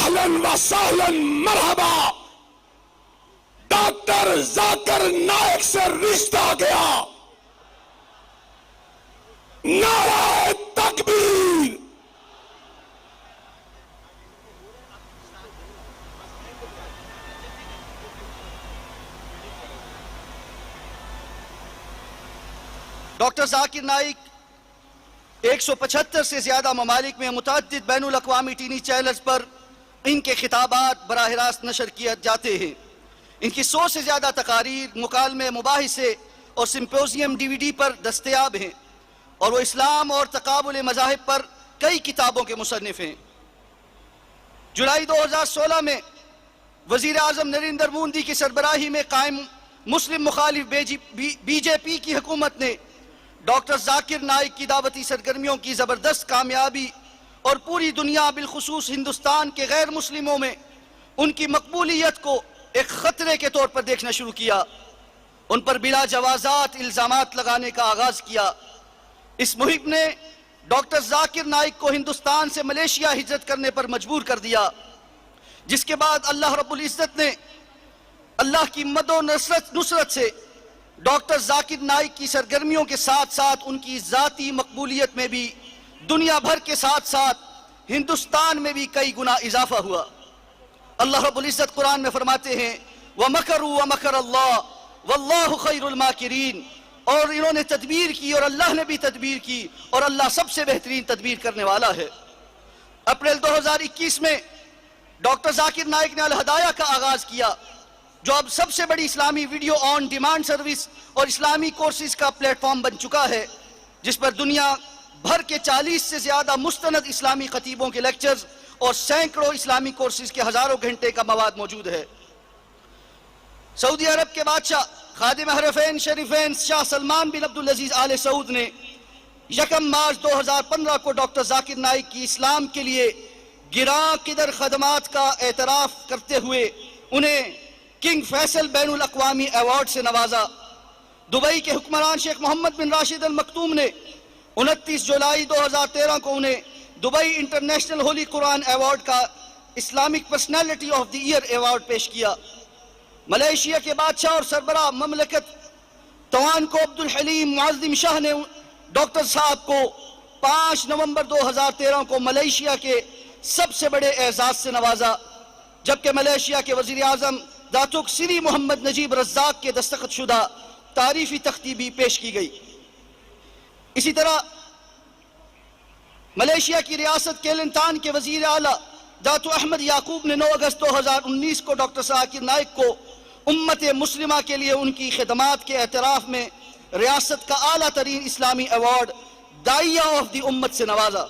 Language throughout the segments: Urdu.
اہلاً و سہلاً مرحبا، ڈاکٹر ذاکر نائک سے رشتہ گیا، نعرہ تکبیر۔ ڈاکٹر ذاکر نائک 175 سے زیادہ ممالک میں متعدد بین الاقوامی ٹی وی چینلز پر ان کے خطابات براہ راست نشر کیے جاتے ہیں۔ ان کی 100 سے زیادہ تقاریر، مکالمے، مباحثے اور سمپوزیم DVD پر دستیاب ہیں، اور وہ اسلام اور تقابل مذاہب پر کئی کتابوں کے مصنف ہیں۔ جولائی 2016 میں وزیر اعظم نریندر مودی کی سربراہی میں قائم مسلم مخالف بی جے پی کی حکومت نے ڈاکٹر ذاکر نائک کی دعوتی سرگرمیوں کی زبردست کامیابی اور پوری دنیا بالخصوص ہندوستان کے غیر مسلموں میں ان کی مقبولیت کو ایک خطرے کے طور پر دیکھنا شروع کیا۔ ان پر بلا جوازات الزامات لگانے کا آغاز کیا۔ اس مہم نے ڈاکٹر ذاکر نائک کو ہندوستان سے ملیشیا ہجرت کرنے پر مجبور کر دیا، جس کے بعد اللہ رب العزت نے اللہ کی مدد و نصرت سے ڈاکٹر ذاکر نائک کی سرگرمیوں کے ساتھ ساتھ ان کی ذاتی مقبولیت میں بھی دنیا بھر کے ساتھ ساتھ ہندوستان میں بھی کئی گنا اضافہ ہوا۔ اللہ رب العزت قرآن میں فرماتے ہیں وَمَكَرُوا وَمَكَرَ اللَّهُ وَاللَّهُ خَيْرُ الْمَاكِرِينَ، اور انہوں نے تدبیر کی اور اللہ نے بھی تدبیر کی، اور اللہ سب سے بہترین تدبیر کرنے والا ہے۔ اپریل 2021 میں ڈاکٹر ذاکر نائک نے الہدایہ کا آغاز کیا، جو اب سب سے بڑی اسلامی ویڈیو آن ڈیمانڈ سروس اور اسلامی کورسز کا پلیٹ فارم بن چکا ہے، جس پر دنیا بھر کے 40 سے زیادہ مستند اسلامی خطیبوں کے لیکچرز اور سینکڑوں اسلامی کورسز کے ہزاروں گھنٹے کا مواد موجود ہے۔ سعودی عرب کے بادشاہ خادم حرمین شریفین شاہ سلمان بن عبدالعزیز آل سعود نے 1 مارچ 2015 کو ڈاکٹر ذاکر نائک کی اسلام کے لیے گراں قدر خدمات کا اعتراف کرتے ہوئے انہیں کنگ فیصل بین الاقوامی ایوارڈ سے نوازا۔ دبئی کے حکمران شیخ محمد بن راشد المکتوم نے 29 جولائی 2013 کو انہیں دبئی انٹرنیشنل ہولی قرآن ایوارڈ کا Islamic personality of the year award پیش کیا۔ ملیشیا کے بادشاہ اور سربراہ مملکت توانکو عبدالحلیم معظم شاہ نے ڈاکٹر صاحب کو 5 نومبر 2013 کو ملیشیا کے سب سے بڑے اعزاز سے نوازا، جبکہ ملیشیا کے وزیر اعظم داتک سری محمد نجیب رزاق کے دستخط شدہ تعریفی تختی بھی پیش کی گئی۔ اسی طرح ملیشیا کی ریاست کیلنتان کے وزیر اعلیٰ داتو احمد یعقوب نے 9 اگست 2019 کو ڈاکٹر ذاکر نائک کو امت مسلمہ کے لیے ان کی خدمات کے اعتراف میں ریاست کا اعلیٰ ترین اسلامی ایوارڈ داعیہ آف دی امت سے نوازا۔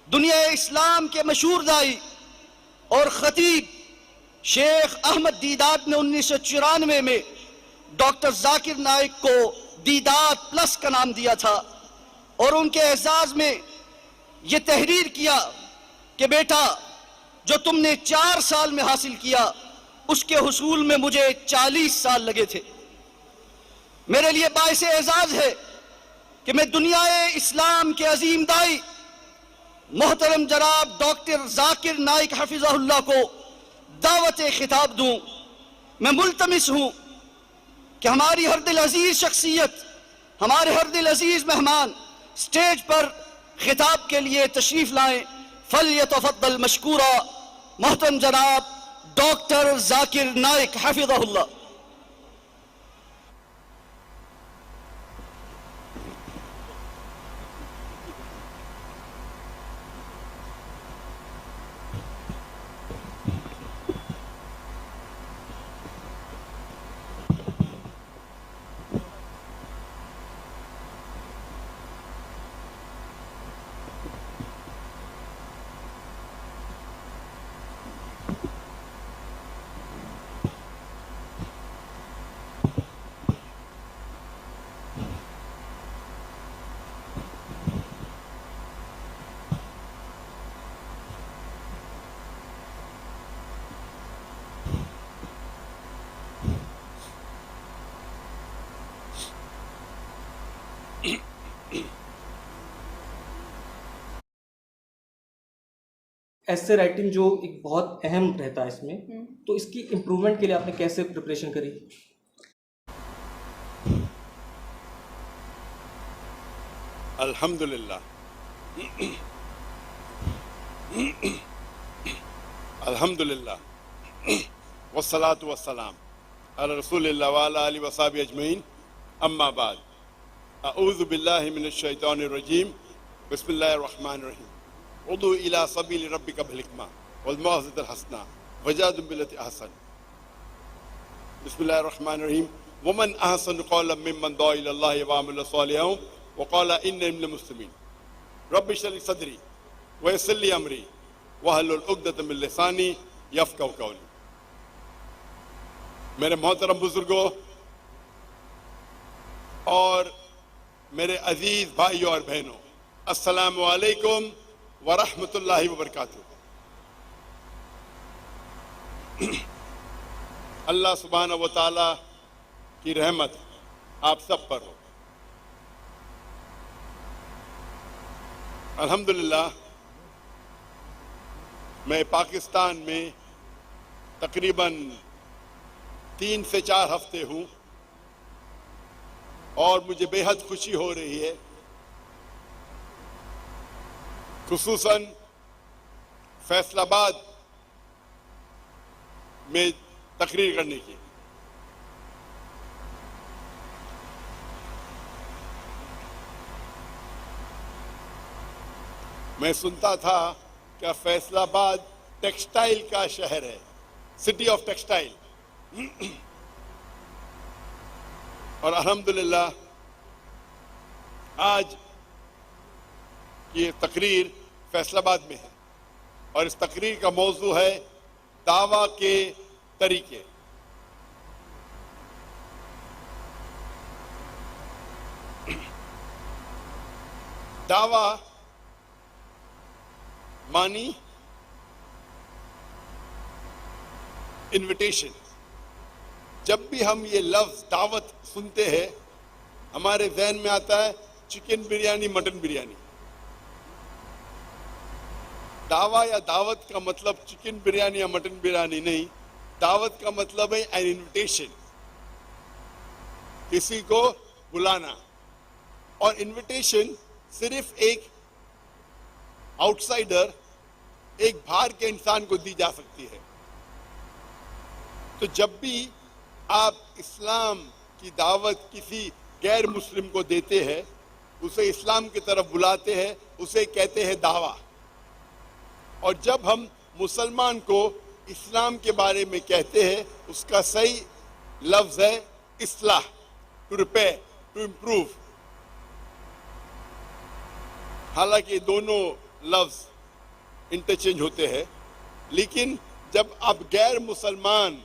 دنیا اسلام کے مشہور داعی اور خطیب شیخ احمد دیدات نے 1994 میں ڈاکٹر ذاکر نائک کو دیدات پلس کا نام دیا تھا، اور ان کے اعزاز میں یہ تحریر کیا کہ بیٹا جو تم نے 4 سال میں حاصل کیا اس کے حصول میں مجھے 40 سال لگے تھے۔ میرے لیے باعث اعزاز ہے کہ میں دنیا اسلام کے عظیم داعی محترم جناب ڈاکٹر ذاکر نائک حفظہ اللہ کو دعوت خطاب دوں۔ میں ملتمس ہوں کہ ہماری ہر دل عزیز شخصیت، ہمارے ہر دل عزیز مہمان سٹیج پر خطاب کے لیے تشریف لائیں۔ فلیتفضل مشکورا محترم جناب ڈاکٹر ذاکر نائک حفظہ اللہ۔ ایسے رائٹنگ جو ایک بہت اہم رہتا ہے اس میں، تو اس کی امپرومنٹ کے لیے آپ نے کیسے پریپریشن کری؟ الحمدللہ الحمدللہ والصلاة والسلام علی رسول اللہ وعلی آلہ وصحبہ اجمعین، اما بعد، اعوذ باللہ من الشیطان الرجیم، بسم اللہ الرحمن الرحیم، ادعو الی سبیل ربک بالحکمہ والموعظۃ الحسنہ وجادل باللتی احسن، بسم اللہ الرحمن الرحیم، ومن احسن قولا ممن دعا الی اللہ وعمل صالحا وقال انی من المسلمین، رب اشرح لی صدری ویسر لی امری واحلل عقدۃ من لسانی یفقہوا قولی۔ میرے محترم بزرگوں اور میرے عزیز بھائیوں اور بہنوں، السلام علیکم ورحمۃ اللہ وبرکاتہ۔ اللہ سبحانہ و تعالیٰ کی رحمت آپ سب پر ہو۔ الحمدللہ میں پاکستان میں تقریباً 3 سے 4 ہفتے ہوں اور مجھے بے حد خوشی ہو رہی ہے، خصوصاً فیصل آباد میں تقریر کرنے کی۔ میں سنتا تھا کہ فیصل آباد ٹیکسٹائل کا شہر ہے، سٹی آف ٹیکسٹائل، اور الحمدللہ آج یہ تقریر فیصل آباد میں ہے، اور اس تقریر کا موضوع ہے دعویٰ کے طریقے۔ دعویٰ مانی انویٹیشن۔ جب بھی ہم یہ لفظ دعوت سنتے ہیں ہمارے ذہن میں آتا ہے چکن بریانی، مٹن بریانی۔ دعویٰ یا دعوت کا مطلب چکن بریانی یا مٹن بریانی نہیں، دعوت کا مطلب ہے این انویٹیشن، کسی کو بلانا۔ اور انویٹیشن صرف ایک آؤٹ سائڈر، ایک باہر کے انسان کو دی جا سکتی ہے۔ تو جب بھی آپ اسلام کی دعوت کسی غیر مسلم کو دیتے ہیں، اسے اسلام کی طرف بلاتے ہیں، اسے کہتے ہیں دعویٰ۔ اور جب ہم مسلمان کو اسلام کے بارے میں کہتے ہیں، اس کا صحیح لفظ ہے اصلاح، ٹو ریپیئر، ٹو امپروو۔ حالانکہ دونوں لفظ انٹرچینج ہوتے ہیں، لیکن جب آپ غیر مسلمان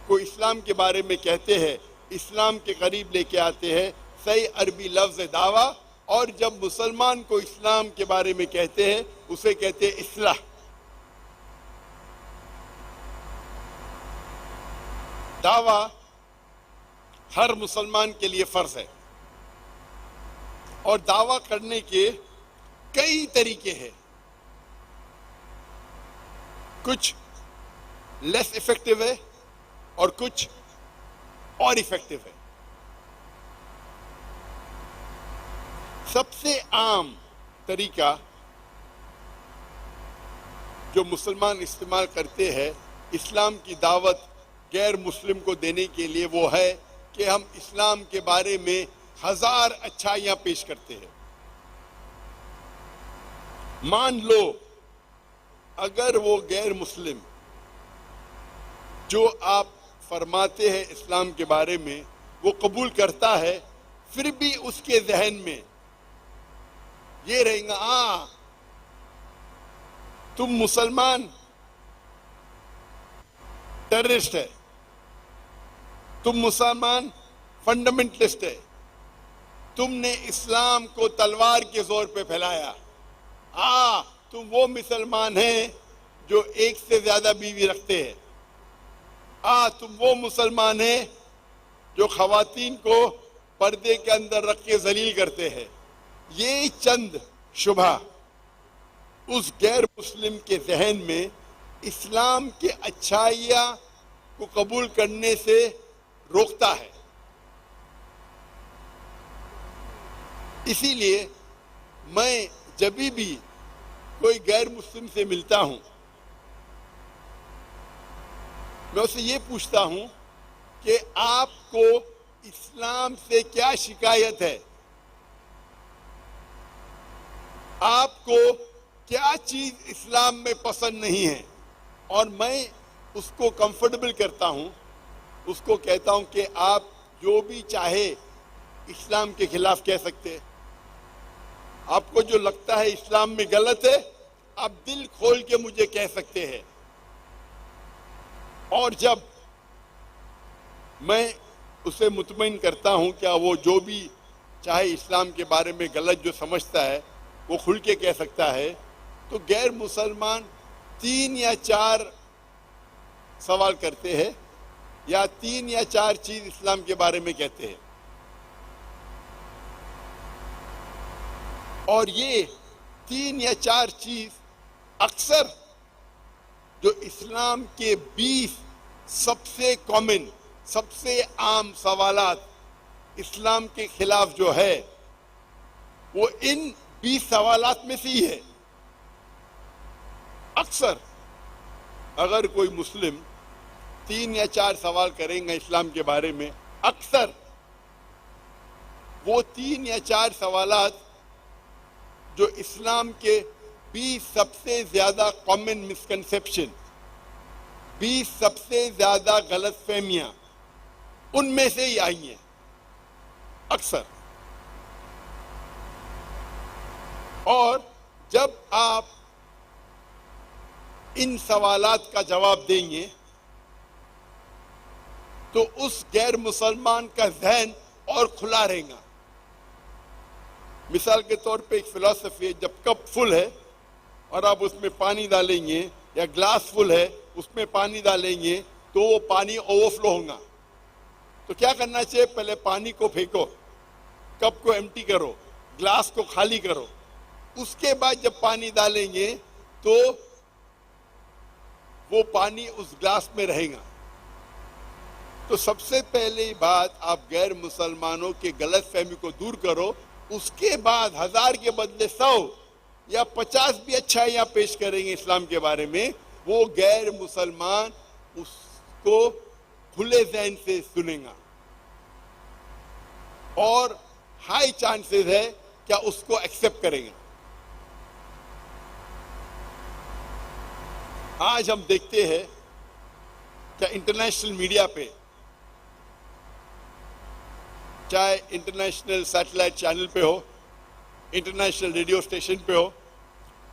کو اسلام کے بارے میں کہتے ہیں، اسلام کے قریب لے کے آتے ہیں، صحیح عربی لفظ ہے دعویٰ۔ اور جب مسلمان کو اسلام کے بارے میں کہتے ہیں، اسے کہتے ہیں اصلاح۔ دعویٰ ہر مسلمان کے لیے فرض ہے، اور دعویٰ کرنے کے کئی طریقے ہیں، کچھ لیس افیکٹو ہے اور کچھ اور افیکٹو ہے۔ سب سے عام طریقہ جو مسلمان استعمال کرتے ہیں اسلام کی دعوت غیر مسلم کو دینے کے لیے، وہ ہے کہ ہم اسلام کے بارے میں 1000 اچھائیاں پیش کرتے ہیں۔ مان لو اگر وہ غیر مسلم جو آپ فرماتے ہیں اسلام کے بارے میں وہ قبول کرتا ہے، پھر بھی اس کے ذہن میں یہ رہے گا، تم مسلمان ٹیررسٹ ہے، تم مسلمان فنڈامنٹلسٹ ہے، تم نے اسلام کو تلوار کے زور پہ پھیلایا، تم وہ مسلمان ہیں جو ایک سے زیادہ بیوی رکھتے ہیں، تم وہ مسلمان ہیں جو خواتین کو پردے کے اندر رکھ کے ذلیل کرتے ہیں۔ یہ چند شبہ اس غیر مسلم کے ذہن میں اسلام کے اچھائیاں کو قبول کرنے سے روکتا ہے. اسی لیے میں جب بھی کوئی غیر مسلم سے ملتا ہوں میں اسے یہ پوچھتا ہوں کہ آپ کو اسلام سے کیا شکایت ہے, آپ کو کیا چیز اسلام میں پسند نہیں ہے, اور میں اس کو کمفرٹیبل کرتا ہوں, اس کو کہتا ہوں کہ آپ جو بھی چاہے اسلام کے خلاف کہہ سکتے ہیں, آپ کو جو لگتا ہے اسلام میں غلط ہے آپ دل کھول کے مجھے کہہ سکتے ہیں. اور جب میں اسے مطمئن کرتا ہوں کہ وہ جو بھی چاہے اسلام کے بارے میں غلط جو سمجھتا ہے وہ کھل کے کہہ سکتا ہے, تو غیر مسلمان 3 یا 4 سوال کرتے ہیں یا 3 یا 4 چیز اسلام کے بارے میں کہتے ہیں, اور یہ 3 یا 4 چیز اکثر جو اسلام کے 20 سب سے کامن, سب سے عام سوالات اسلام کے خلاف جو ہے وہ ان 20 سوالات میں سے ہی ہے. اکثر اگر کوئی مسلم 3 یا 4 سوال کریں گے اسلام کے بارے میں, اکثر وہ 3 یا 4 سوالات جو اسلام کے 20 سب سے زیادہ کامن مسکنسیپشن, 20 سب سے زیادہ غلط فہمیاں, ان میں سے ہی آئی ہیں اکثر. اور جب آپ ان سوالات کا جواب دیں گے تو اس غیر مسلمان کا ذہن اور کھلا رہے گا. مثال کے طور پہ ایک فلسفی ہے, جب کپ فل ہے اور آپ اس میں پانی ڈالیں گے, یا گلاس فل ہے اس میں پانی ڈالیں گے تو وہ پانی اوور فلو ہوگا. تو کیا کرنا چاہیے, پہلے پانی کو پھینکو, کپ کو ایمٹی کرو, گلاس کو خالی کرو, اس کے بعد جب پانی ڈالیں گے تو وہ پانی اس گلاس میں رہے گا. تو سب سے پہلی بات آپ غیر مسلمانوں کے غلط فہمی کو دور کرو, اس کے بعد 1000 کے بدلے 100 یا 50 بھی اچھائیاں پیش کریں گے اسلام کے بارے میں, وہ غیر مسلمان اس کو کھلے ذہن سے سنیں گا, اور ہائی چانسز ہے کیا اس کو ایکسپٹ کریں گے. آج ہم دیکھتے ہیں کہ انٹرنیشنل میڈیا پہ, چاہے انٹرنیشنل سیٹلائٹ چینل پہ ہو, انٹرنیشنل ریڈیو اسٹیشن پہ ہو,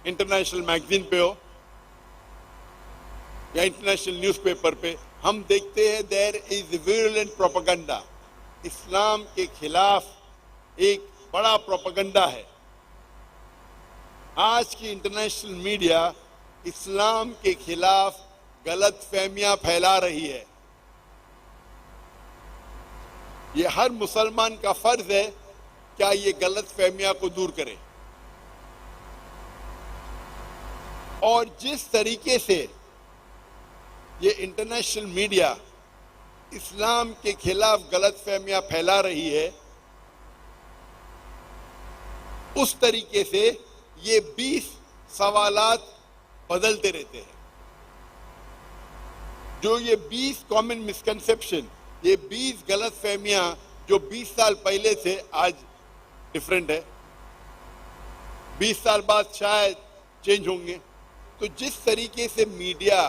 انٹرنیشنل میگزین پہ ہو, یا انٹرنیشنل نیوز پیپر پہ, ہم دیکھتے ہیں دیر از ویرولنٹ پروپیگنڈا. اسلام کے خلاف ایک بڑا پروپیگنڈا ہے. آج کی انٹرنیشنل میڈیا اسلام کے خلاف غلط فہمیاں پھیلا رہی ہے. یہ ہر مسلمان کا فرض ہے کیا یہ غلط فہمیاں کو دور کرے, اور جس طریقے سے یہ انٹرنیشنل میڈیا اسلام کے خلاف غلط فہمیاں پھیلا رہی ہے, اس طریقے سے یہ 20 سوالات بدلتے رہتے ہیں. جو یہ 20 کامن مسکنسیپشن, یہ 20 غلط فہمیاں جو 20 سال پہلے سے آج ڈیفرنٹ ہے, 20 سال بعد شاید چینج ہوں گے. تو جس طریقے سے میڈیا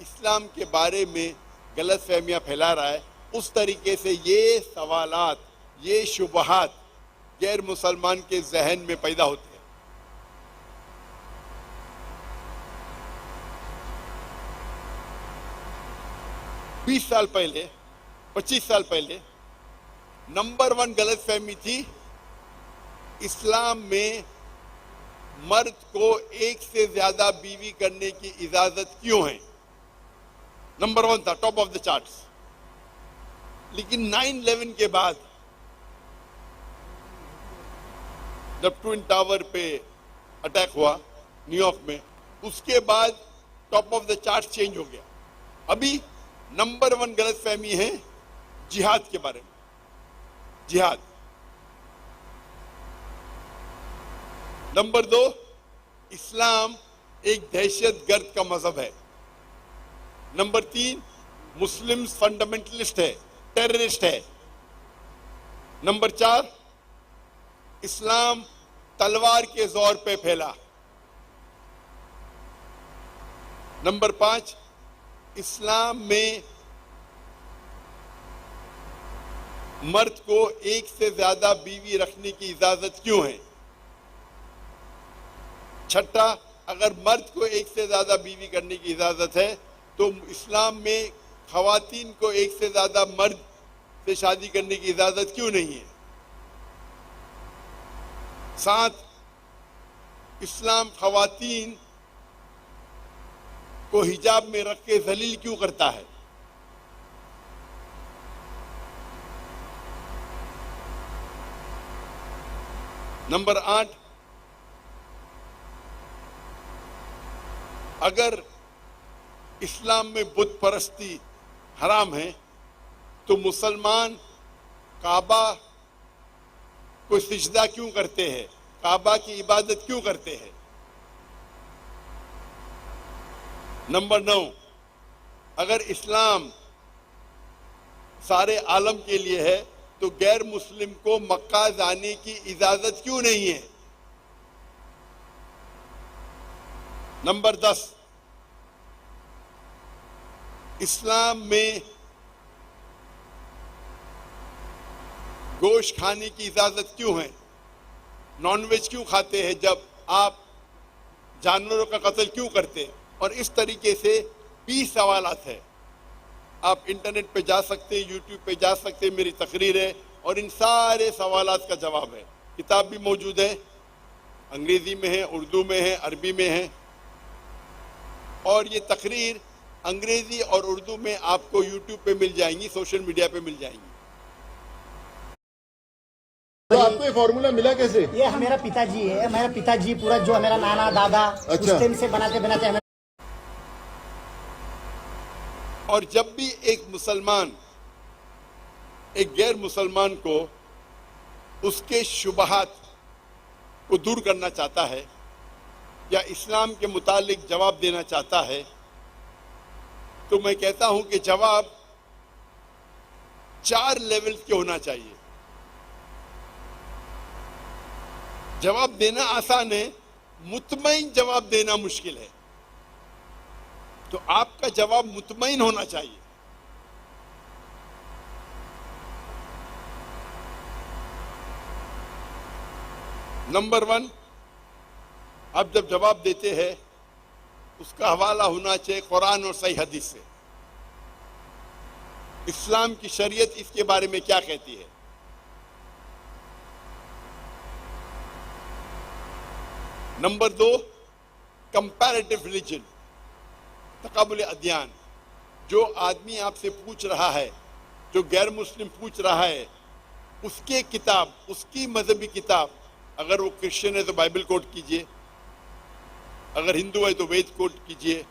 اسلام کے بارے میں غلط فہمیاں پھیلا رہا ہے, اس طریقے سے یہ سوالات, یہ شبہات غیر مسلمان کے ذہن میں پیدا ہوتے ہیں. بیس سال پہلے, 25 سال پہلے نمبر 1 غلط فہمی تھی اسلام میں مرد کو ایک سے زیادہ بیوی کرنے کی اجازت کیوں ہے. نمبر 1 تھا, ٹاپ آف دا چارٹس. لیکن 9/11 کے بعد جب ٹوئن ٹاور پہ اٹیک ہوا نیو یارک میں. اس کے بعد top of the chart change ہو گیا. ابھی نمبر 1 غلط فہمی ہے جہاد کے بارے میں. جہاد. نمبر 2، اسلام ایک دہشت گرد کا مذہب ہے. نمبر 3، مسلم فنڈامنٹلسٹ ہے، ٹیررسٹ ہے. نمبر 4، اسلام تلوار کے زور پہ پھیلا. نمبر 5، اسلام میں مرد کو ایک سے زیادہ بیوی رکھنے کی اجازت کیوں ہے. چھٹا، اگر مرد کو ایک سے زیادہ بیوی کرنے کی اجازت ہے تو اسلام میں خواتین کو ایک سے زیادہ مرد سے شادی کرنے کی اجازت کیوں نہیں ہے. 7، اسلام خواتین کو حجاب میں رکھ کے ذلیل کیوں کرتا ہے. نمبر 8، اگر اسلام میں بت پرستی حرام ہے تو مسلمان کعبہ کو سجدہ کیوں کرتے ہیں، کعبہ کی عبادت کیوں کرتے ہیں. نمبر 9، اگر اسلام سارے عالم کے لیے ہے تو غیر مسلم کو مکہ جانے کی اجازت کیوں نہیں ہے. نمبر 10، اسلام میں گوشت کھانے کی اجازت کیوں ہے، نان ویج کیوں کھاتے ہیں جب آپ جانوروں کا قتل کیوں کرتے ہیں. اور اس طریقے سے 20 سوالات ہیں. آپ انٹرنیٹ پہ جا سکتے ہیں، یوٹیوب پہ جا سکتے ہیں، میری تقریر ہے اور ان سارے سوالات کا جواب ہے. کتاب بھی موجود ہے، انگریزی میں ہے، اردو میں ہے، عربی میں ہے. اور یہ تقریر انگریزی اور اردو میں آپ کو یوٹیوب پہ مل جائیں گی، سوشل میڈیا پہ مل جائیں گی. تو آپ کو یہ فارمولا ملا کیسے؟ یہ میرا پتا جی ہے، میرا پتا جی پورا جو میرا نانا دادا اس ٹائم سے بناتے بناتے ہمیں. اور جب بھی ایک مسلمان ایک غیر مسلمان کو اس کے شبہات کو دور کرنا چاہتا ہے یا اسلام کے متعلق جواب دینا چاہتا ہے تو میں کہتا ہوں کہ جواب 4 لیول کے ہونا چاہیے. جواب دینا آسان ہے، مطمئن جواب دینا مشکل ہے. تو آپ کا جواب مطمئن ہونا چاہیے. نمبر 1، آپ جب جواب دیتے ہیں اس کا حوالہ ہونا چاہیے قرآن اور صحیح حدیث سے. اسلام کی شریعت اس کے بارے میں کیا کہتی ہے. نمبر 2، کمپیریٹیو ریلیجن، تقابل ادیان. جو آدمی آپ سے پوچھ رہا ہے، جو غیر مسلم پوچھ رہا ہے، اس کے کتاب، اس کی مذہبی کتاب، اگر وہ کرسچن ہے تو بائبل کوٹ کیجئے، اگر ہندو ہے تو وید کوٹ کیجئے،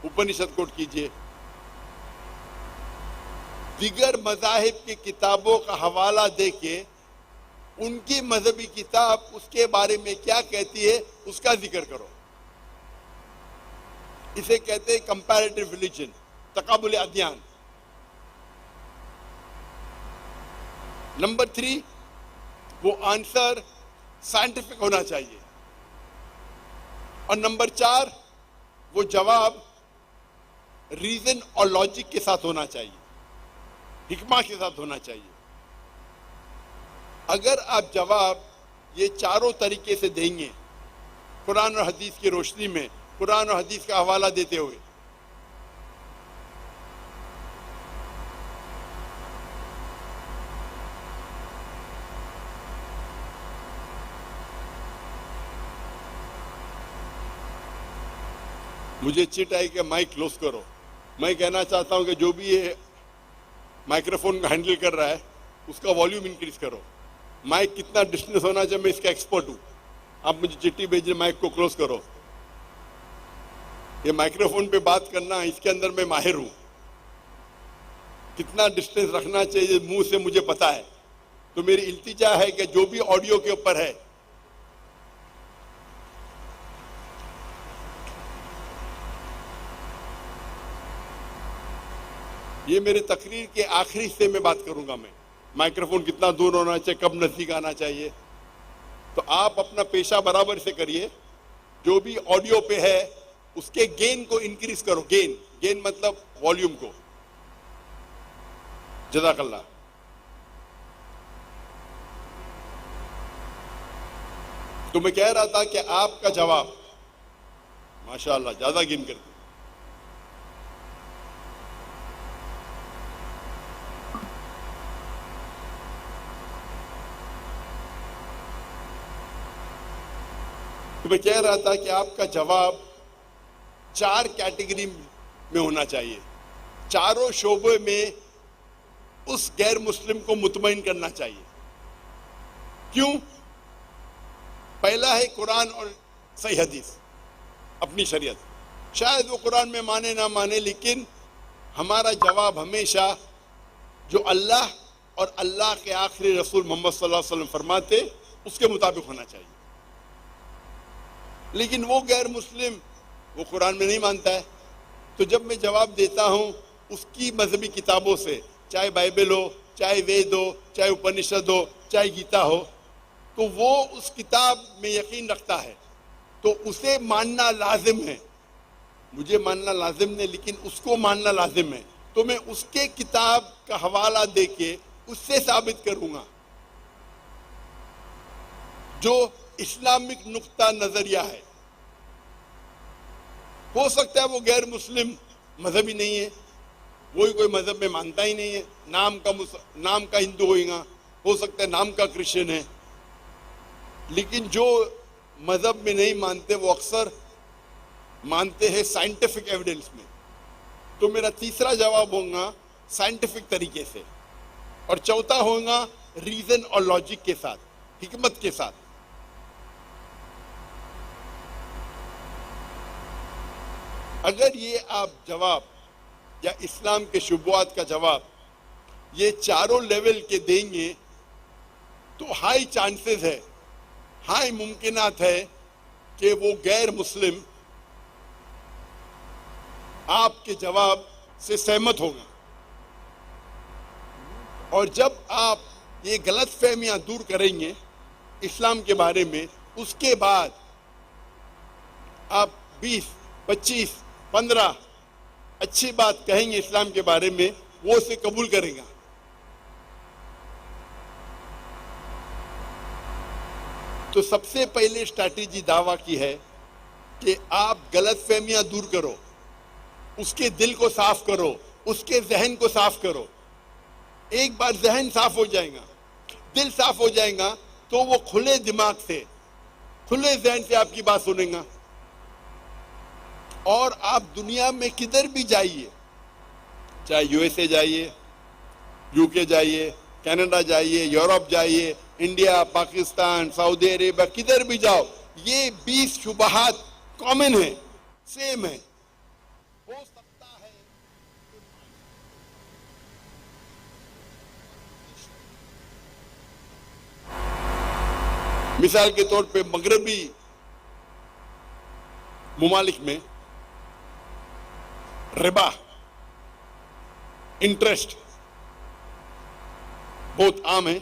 اپنشد کوٹ کیجئے. دیگر مذاہب کی کتابوں کا حوالہ دے کے ان کی مذہبی کتاب اس کے بارے میں کیا کہتی ہے اس کا ذکر کرو. اسے کہتے ہیں کمپیریٹیو ریلیجن، تقابل ادیان. نمبر 3، وہ آنسر سائنٹیفک ہونا چاہیے. اور نمبر 4، وہ جواب ریزن اور لاجک کے ساتھ ہونا چاہیے، حکمہ کے ساتھ ہونا چاہیے. اگر آپ جواب یہ چاروں طریقے سے دیں گے، قرآن اور حدیث کی روشنی میں، قرآن اور حدیث کا حوالہ دیتے ہوئے، مجھے چٹ آئی کہ مائک کلوز کرو. میں کہنا چاہتا ہوں کہ جو بھی یہ مائکروفون کا ہینڈل کر رہا ہے اس کا والیوم انکریز کرو. مائک کتنا ڈسٹینس ہونا چاہیے، میں اس کا ایکسپرٹ ہوں. آپ مجھے چٹھی بھیجیں، مائک کو کلوز کرو. یہ مائکرو فون پہ بات کرنا اس کے اندر میں ماہر ہوں. کتنا ڈسٹینس رکھنا چاہیے منہ سے مجھے پتا ہے. تو میری التجا ہے کہ جو بھی آڈیو کے اوپر ہے یہ میرے تقریر کے آخری حصے میں بات کروں گا. میں مائکرو فون کتنا دور ہونا چاہیے, کب نزدیک آنا چاہیے, تو آپ اپنا پیشہ برابر سے کریے. جو بھی آڈیو پہ ہے اس کے گین کو انکریز کرو. گین مطلب والیوم کو. جزاک اللہ. تو میں کہہ رہا تھا کہ آپ کا جواب ماشاءاللہ زیادہ گن کر دیں. تو میں کہہ رہا تھا کہ آپ کا جواب 4 کیٹیگری میں ہونا چاہیے. چاروں شعبے میں اس غیر مسلم کو مطمئن کرنا چاہیے. کیوں؟ پہلا ہے قرآن اور صحیح حدیث, اپنی شریعت. شاید وہ قرآن میں مانے نہ مانے, لیکن ہمارا جواب ہمیشہ جو اللہ اور اللہ کے آخری رسول محمد صلی اللہ علیہ وسلم فرماتے اس کے مطابق ہونا چاہیے. لیکن وہ غیر مسلم وہ قرآن میں نہیں مانتا ہے. تو جب میں جواب دیتا ہوں اس کی مذہبی کتابوں سے, چاہے بائبل ہو, چاہے وید ہو, چاہے اپنشد ہو, چاہے گیتا ہو, تو وہ اس کتاب میں یقین رکھتا ہے تو اسے ماننا لازم ہے. مجھے ماننا لازم نہیں, لیکن اس کو ماننا لازم ہے. تو میں اس کے کتاب کا حوالہ دے کے اس سے ثابت کروں گا جو اسلامک نقطہ نظریہ ہے. ہو سکتا ہے وہ غیر مسلم مذہبی نہیں ہے, وہی کوئی مذہب میں مانتا ہی نہیں ہے, نام کا ہندو ہوئے گا, ہو سکتا ہے نام کا کرسچن ہے. لیکن جو مذہب میں نہیں مانتے وہ اکثر مانتے ہیں سائنٹیفک ایویڈنس میں. تو میرا تیسرا جواب ہوگا سائنٹیفک طریقے سے, اور چوتھا ہوگا ریزن اور لاجک کے ساتھ, حکمت کے ساتھ. اگر یہ آپ جواب یا اسلام کے شبہات کا جواب یہ چاروں لیول کے دیں گے تو ہائی چانسز ہے, ہائی ممکنات ہے کہ وہ غیر مسلم آپ کے جواب سے سہمت ہوگا. اور جب آپ یہ غلط فہمیاں دور کریں گے اسلام کے بارے میں, اس کے بعد آپ 20, 25, 15 اچھی بات کہیں گے اسلام کے بارے میں, وہ اسے قبول کرے گا. تو سب سے پہلے اسٹریٹجی دعویٰ کی ہے کہ آپ غلط فہمیاں دور کرو, اس کے دل کو صاف کرو, اس کے ذہن کو صاف کرو. ایک بار ذہن صاف ہو جائے گا, دل صاف ہو جائے گا, تو وہ کھلے دماغ سے, کھلے ذہن سے آپ کی بات سنیں گا. اور آپ دنیا میں کدھر بھی جائیے, چاہے یو ایس اے جائیے, یو کے جائیے, کینیڈا جائیے, یورپ جائیے, انڈیا, پاکستان, سعودی عرب, کدھر بھی جاؤ, یہ 20 شبہات کامن ہیں, سیم ہیں. ہو سکتا ہے مثال کے طور پہ مغربی ممالک میں ربا, انٹرسٹ بہت عام ہے.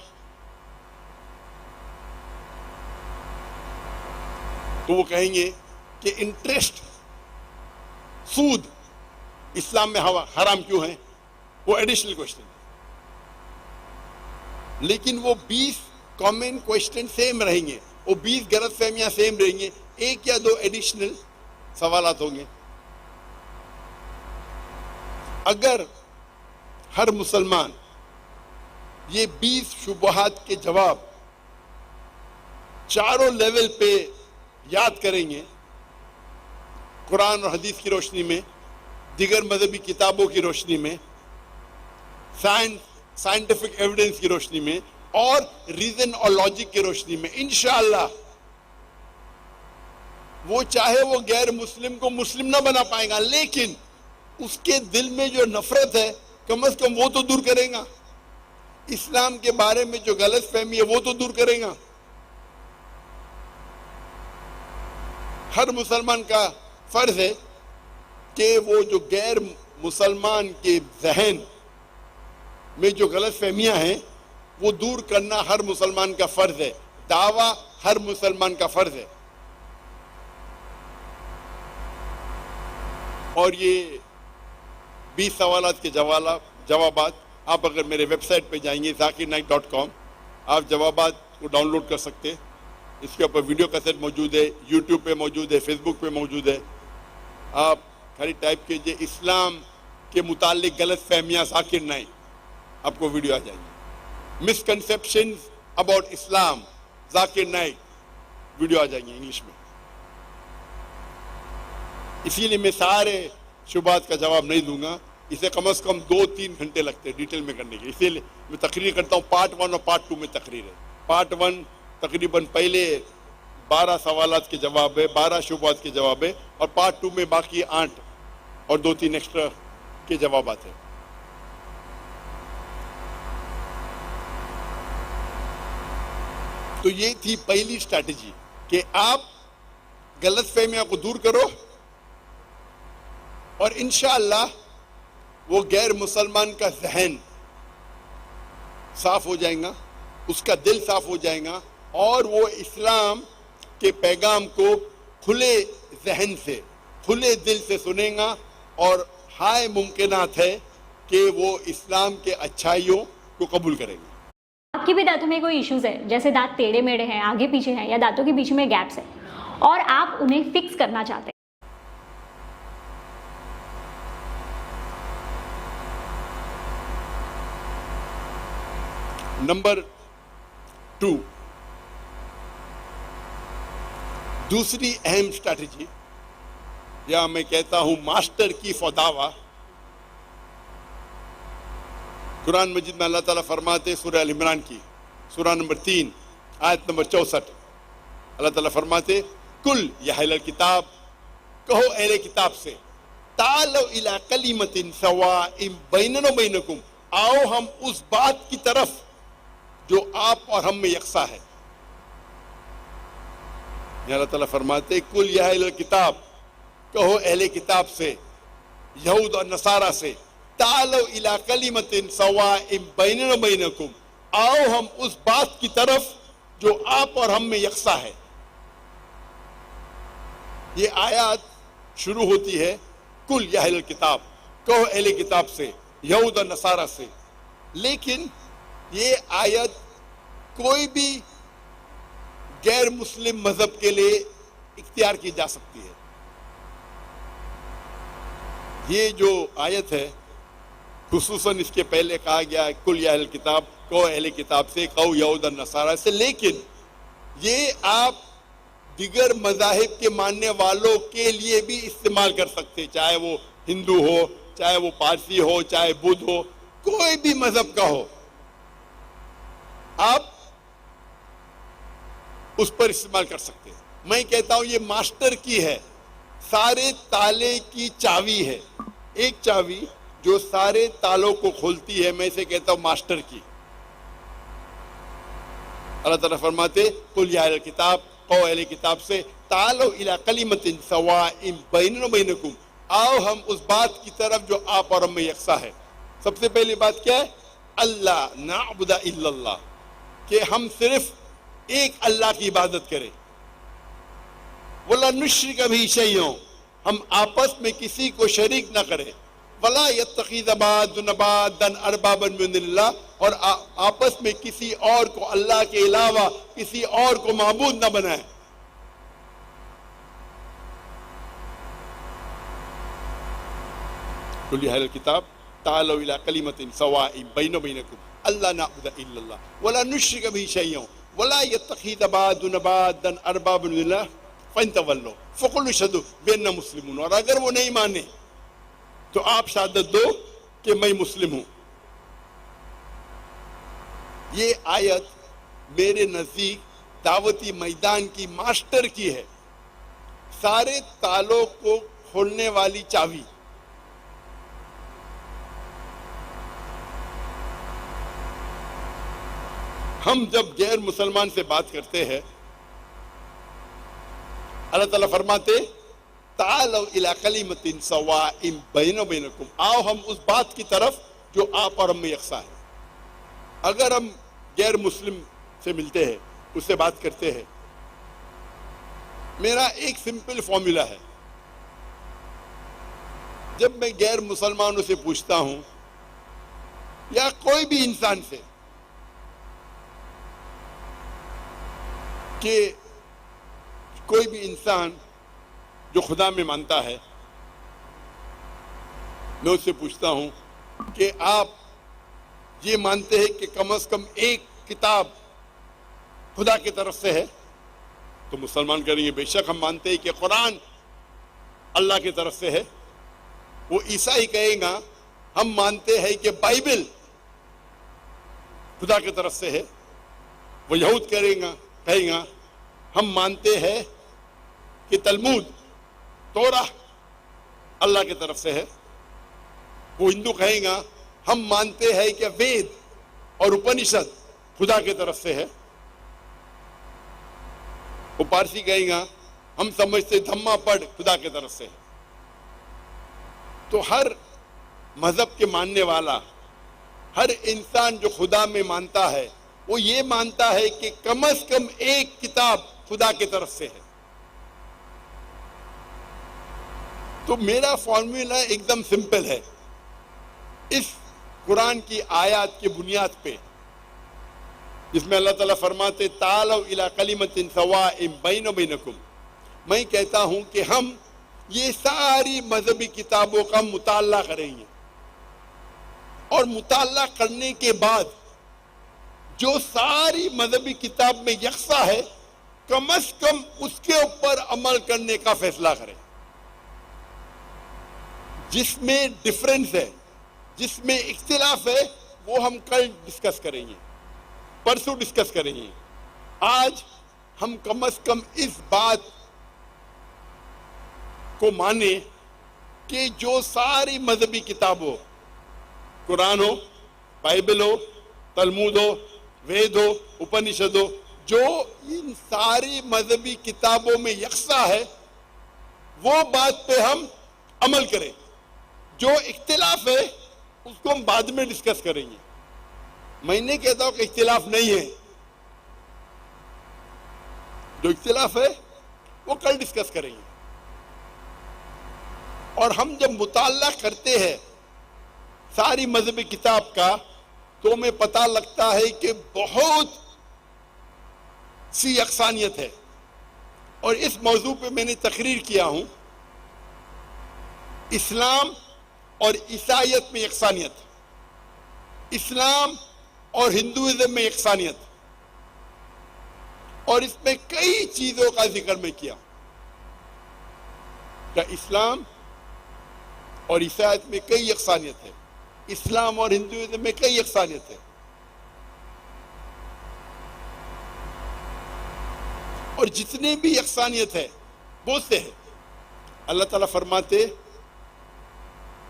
تو وہ کہیں گے کہ انٹرسٹ, سود اسلام میں حرام کیوں ہے, وہ ایڈیشنل کوشچن ہے. لیکن وہ 20 کامن کوشچن سیم رہیں گے, وہ 20 غلط فہمیاں سیم رہیں گے, 1 یا 2 ایڈیشنل سوالات ہوں گے. اگر ہر مسلمان یہ 20 شبہات کے جواب چاروں لیول پہ یاد کریں گے, قرآن اور حدیث کی روشنی میں, دیگر مذہبی کتابوں کی روشنی میں, سائنٹیفک ایویڈنس کی روشنی میں, اور ریزن اور لاجک کی روشنی میں, انشاءاللہ وہ چاہے وہ غیر مسلم کو مسلم نہ بنا پائے گا، لیکن اس کے دل میں جو نفرت ہے کم از کم وہ تو دور کرے گا، اسلام کے بارے میں جو غلط فہمی ہے وہ تو دور کرے گا۔ ہر مسلمان کا فرض ہے کہ وہ جو غیر مسلمان کے ذہن میں جو غلط فہمیاں ہیں وہ دور کرنا ہر مسلمان کا فرض ہے، دعویٰ ہر مسلمان کا فرض ہے۔ اور یہ 20 سوالات کے جوابات آپ اگر میرے ویب سائٹ پہ جائیں گے zakirnaik.com، آپ جوابات کو ڈاؤن لوڈ کر سکتے ہیں۔ اس کے اوپر ویڈیو کیسٹ موجود ہے، یوٹیوب پہ موجود ہے، فیس بک پہ موجود ہے۔ آپ خالی ٹائپ کیجئے اسلام کے متعلق غلط فہمیاں ذاکر نائک، آپ کو ویڈیو آ جائیں گے۔ Misconceptions about Islam Zakir Naik, video آ جائیں گے انگلش میں۔ اسی لیے میں سارے شبہات کا جواب نہیں دوں گا، اسے کم از کم 2-3 گھنٹے لگتے ہیں ڈیٹیل میں کرنے کے، اسی لیے میں تقریر کرتا ہوں۔ پارٹ 1 اور پارٹ 2 میں تقریر ہے۔ پارٹ 1 تقریباً پہلے 12 سوالات کے جواب ہے، 12 شبہات کے جواب ہے، اور پارٹ 2 میں باقی 8 اور 2-3 ایکسٹرا کے جوابات ہیں۔ تو یہ تھی پہلی اسٹریٹجی کہ آپ غلط فہمیاں کو دور کرو، اور انشاءاللہ وہ غیر مسلمان کا ذہن صاف ہو جائے گا، اس کا دل صاف ہو جائے گا، اور وہ اسلام کے پیغام کو کھلے ذہن سے، کھلے دل سے سنیں گا، اور ہائے ممکنات ہے کہ وہ اسلام کے اچھائیوں کو قبول کریں گے۔ آپ کی بھی دانتوں میں کوئی ایشوز ہے، جیسے دانت ٹیڑھے میڑھے ہیں، آگے پیچھے ہیں، یا دانتوں کے بیچ میں گیپس ہیں، اور آپ انہیں فکس کرنا چاہتے ہیں۔ نمبر 2، دوسری اہم اسٹریٹجی، یا میں کہتا ہوں ماسٹر کی فداوا، قرآن مجید میں اللہ تعالیٰ فرماتے سورہ ال عمران کی سورہ نمبر 3 آیت نمبر 64، اللہ تعالیٰ فرماتے کل یا اہل الکتاب، کہو اہل کتاب سے، تعالوا الی کلمۃ سواء بیننا و بینکم، آؤ ہم اس بات کی طرف جو آپ اور ہم میں یکساں ہے۔ اللہ تعالیٰ فرماتے کل یا اہل الکتاب، کہو اہل کتاب سے، یہود اور نصارہ سے، تعالوا الی کلمۃ سواء بیننا و بینکم، آؤ ہم اس بات کی طرف جو آپ اور ہم میں یکساں ہے۔ یہ آیات شروع ہوتی ہے کل یا اہل الکتاب، کہو اہل کتاب سے، یہود اور نصارہ سے، لیکن یہ آیت کوئی بھی غیر مسلم مذہب کے لیے اختیار کی جا سکتی ہے۔ یہ جو آیت ہے خصوصاً اس کے پہلے کہا گیا ہے کل یا اہل کتاب، کہو اہل کتاب سے، کہو یہود اور نصارہ سے، لیکن یہ آپ دیگر مذاہب کے ماننے والوں کے لیے بھی استعمال کر سکتے، چاہے وہ ہندو ہو، چاہے وہ پارسی ہو، چاہے بدھ ہو، کوئی بھی مذہب کا ہو، آپ اس پر استعمال کر سکتے ہیں۔ میں کہتا ہوں یہ ماسٹر کی ہے، سارے تالے کی چابی ہے، ایک چابی جو سارے تالوں کو کھولتی ہے، میں اسے کہتا ہوں ماسٹر کی۔ اللہ تعالیٰ فرماتے قل یا اہل الکتاب، کہو اہل کتاب سے، تعالوا الی کلمۃ سواء بیننا و بینکم، آؤ ہم اس بات کی طرف جو آپ اور ہم میں یکساں ہے۔ سب سے پہلی بات کیا ہے؟ اللہ نعبد الا اللہ، کہ ہم صرف ایک اللہ کی عبادت کریں، وَلَا نُشْرِكَ بِهِ شَيْئًا، ہم آپس میں کسی کو شریک نہ کریں، وَلَا يَتَّخِذَ بَعْضُنَا بَعْضًا أَرْبَابًا مِّن دُونِ اللَّهِ، اور آپس میں کسی اور کو اللہ کے علاوہ کسی اور کو معبود نہ بنائیں۔ قل یا اہل الکتاب تعالوا الی کلمۃ سواء بیننا و بینکم الا نعبد الا اللہ ولا نشرک به شیئا ولا يتخذ بعضنا بعضا اربابا من اللہ فان تولوا فقولوا اشهدوا باننا مسلمون، اور اگر وہ نہیں مانے تو آپ شہادت دو کہ میں مسلم ہوں۔ یہ آیت میرے نزدیک دعوتی میدان کی ماسٹر کی ہے، سارے تالوں کو کھولنے والی چابی. ہم جب غیر مسلمان سے بات کرتے ہیں اللہ تعالیٰ فرماتے تعالوا الی کلمۃ سواء بیننا و بینکم، آؤ ہم اس بات کی طرف جو آپ اور ہم میں یکساں ہے. اگر ہم غیر مسلم سے ملتے ہیں، اس سے بات کرتے ہیں، میرا ایک سمپل فارمولا ہے. جب میں غیر مسلمانوں سے پوچھتا ہوں یا کوئی بھی انسان سے کہ کوئی بھی انسان جو خدا میں مانتا ہے، میں اس سے پوچھتا ہوں کہ آپ یہ مانتے ہیں کہ کم از کم ایک کتاب خدا کی طرف سے ہے؟ تو مسلمان کریں گے بے شک ہم مانتے ہیں کہ قرآن اللہ کی طرف سے ہے. وہ عیسائی کہے گا ہم مانتے ہیں کہ بائبل خدا کی طرف سے ہے. وہ یہود کہے گا ہم مانتے ہیں کہ تلمود توراہ اللہ کی طرف سے ہے. وہ ہندو کہیں گا ہم مانتے ہیں کہ وید اور اپنشد خدا کی طرف سے ہے. وہ پارسی کہیں گا ہم سمجھتے دھما پڑھ خدا کی طرف سے ہے. تو ہر مذہب کے ماننے والا، ہر انسان جو خدا میں مانتا ہے، وہ یہ مانتا ہے کہ کم از کم ایک کتاب خدا کی طرف سے ہے. تو میرا فارمولا ایک دم سمپل ہے. اس قرآن کی آیات کی بنیاد پہ جس میں اللہ تعالیٰ فرماتے تعالوا الی کلمۃ سواء بیننا و بینکم، میں کہتا ہوں کہ ہم یہ ساری مذہبی کتابوں کا مطالعہ کریں گے، اور مطالعہ کرنے کے بعد جو ساری مذہبی کتاب میں یکساں ہے کم از کم اس کے اوپر عمل کرنے کا فیصلہ کریں. جس میں ڈفرینس ہے، جس میں اختلاف ہے، وہ ہم کل ڈسکس کریں گے، پرسوں ڈسکس کریں گے. آج ہم کم از کم اس بات کو مانیں کہ جو ساری مذہبی کتابوں، قرآن ہو، بائبل ہو، تلمود ہو، وید ہو، اپنشد ہو، جو ان ساری مذہبی کتابوں میں یکساں ہے، وہ بات پہ ہم عمل کریں. جو اختلاف ہے اس کو ہم بعد میں ڈسکس کریں گے. میں نہیں کہتا ہوں کہ اختلاف نہیں ہے، جو اختلاف ہے وہ کل ڈسکس کریں گے. اور ہم جب مطالعہ کرتے ہیں ساری مذہبی کتاب کا تو ہمیں پتہ لگتا ہے کہ بہت سی یکسانیت ہے. اور اس موضوع پہ میں نے تقریر کیا ہوں، اسلام اور عیسائیت میں یکسانیت، اسلام اور ہندوازم میں یکسانیت، اور اس میں کئی چیزوں کا ذکر میں کیا کہ اسلام اور عیسائیت میں کئی یکسانیت ہے، اسلام اور ہندوازم میں کئی یکسانیت ہے. اور جتنے بھی یکسانیت ہے بہت سے ہے. اللہ تعالیٰ فرماتے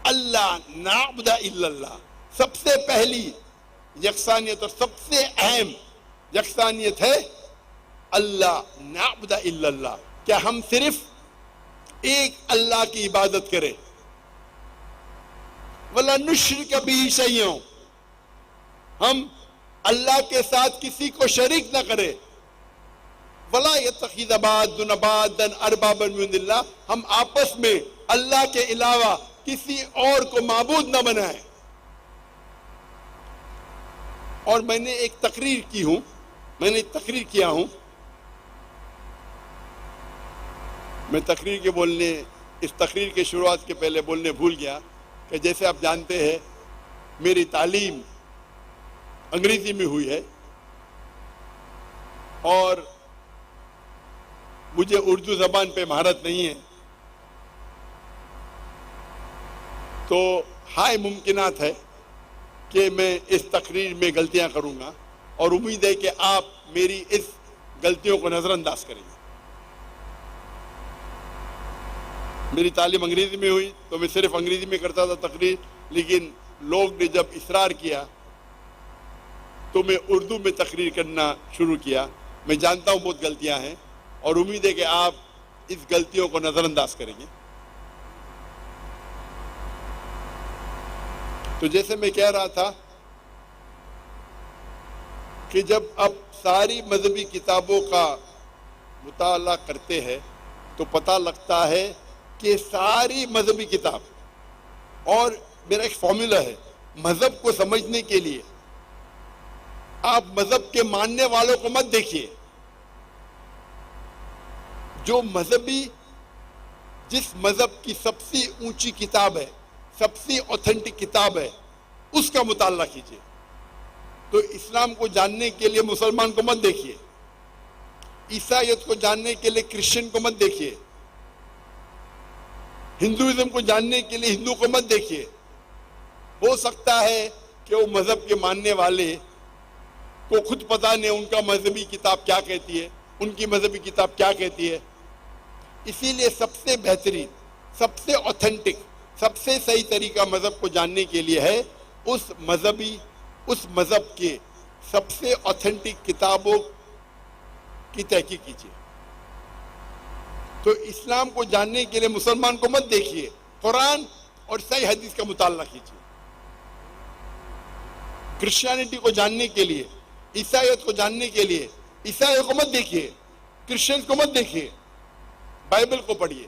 اللہ نعبد الا اللہ، سب سے پہلی یکسانیت اور سب سے اہم یکسانیت ہے اللہ نعبد الا اللہ، کیا ہم صرف ایک اللہ کی عبادت کریں. وَلَا نُشْرِكَ بِهِ شَيْئًا، ہم اللہ کے ساتھ کسی کو شریک نہ کریں. وَلَا يَتَّخِذَ بَعْضُنَا بَعْضًا أَرْبَابًا مِّن دُونِ اللَّهِ، ہم آپس میں اللہ کے علاوہ کسی اور کو معبود نہ بنائیں. اور میں نے ایک تقریر کیا ہوں، میں اس تقریر کے شروعات کے پہلے بولنے بھول گیا کہ جیسے آپ جانتے ہیں میری تعلیم انگریزی میں ہوئی ہے اور مجھے اردو زبان پہ مہارت نہیں ہے، تو ہائی ممکنات ہے کہ میں اس تقریر میں غلطیاں کروں گا، اور امید ہے کہ آپ میری اس غلطیوں کو نظر انداز کریں گے. میری تعلیم انگریزی میں ہوئی تو میں صرف انگریزی میں کرتا تھا تقریر، لیکن لوگ نے جب اصرار کیا تو میں اردو میں تقریر کرنا شروع کیا۔ میں جانتا ہوں بہت غلطیاں ہیں اور امید ہے کہ آپ اس غلطیوں کو نظر انداز کریں گے۔ تو جیسے میں کہہ رہا تھا کہ جب اب ساری مذہبی کتابوں کا مطالعہ کرتے ہیں تو پتہ لگتا ہے کہ ساری مذہبی کتاب، اور میرا ایک فارمولا ہے مذہب کو سمجھنے کے لیے، آپ مذہب کے ماننے والوں کو مت دیکھیے، جو مذہبی جس مذہب کی سب سے اونچی کتاب ہے، سب سے اوتھینٹک کتاب ہے، اس کا مطالعہ کیجیے۔ تو اسلام کو جاننے کے لیے مسلمان کو مت دیکھیے، عیسائیت کو جاننے کے لیے کرسچن کو مت دیکھیے، ہندوازم کو جاننے کے لیے ہندو کو مت دیکھیے۔ ہو سکتا ہے کہ وہ مذہب کے ماننے والے کو خود پتہ نہیں ان کا مذہبی کتاب کیا کہتی ہے، ان کی مذہبی کتاب کیا کہتی ہے۔ اسی لیے سب سے بہترین، سب سے اوتھینٹک، سب سے صحیح طریقہ مذہب کو جاننے کے لیے ہے اس مذہب کے سب سے اوتھینٹک کتابوں کی تحقیق کیجیے۔ تو اسلام کو جاننے کے لیے مسلمان کو مت دیکھیے، قرآن اور صحیح حدیث کا مطالعہ کیجیے۔ کرسچینٹی کو جاننے کے لیے، عیسائیت کو جاننے کے لیے عیسائیوں کو مت دیکھیے، کرسچن کو مت دیکھیے، بائبل کو پڑھیے،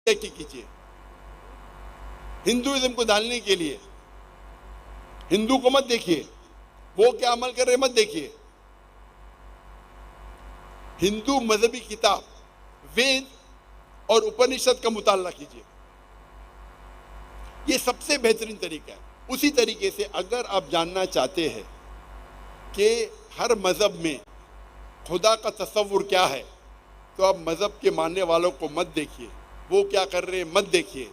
تحقیق کیجیے۔ ہندوازم کو جاننے کے لیے ہندو کو مت دیکھیے، وہ کیا عمل کر رہے مت دیکھیے، ہندو مذہبی کتاب وید اور اپنشد کا مطالعہ کیجیے۔ یہ سب سے بہترین طریقہ ہے۔ اسی طریقے سے اگر آپ جاننا چاہتے ہیں کہ ہر مذہب میں خدا کا تصور کیا ہے تو آپ مذہب کے ماننے والوں کو مت دیکھیے، وہ کیا کر رہے ہیں مت دیکھیے،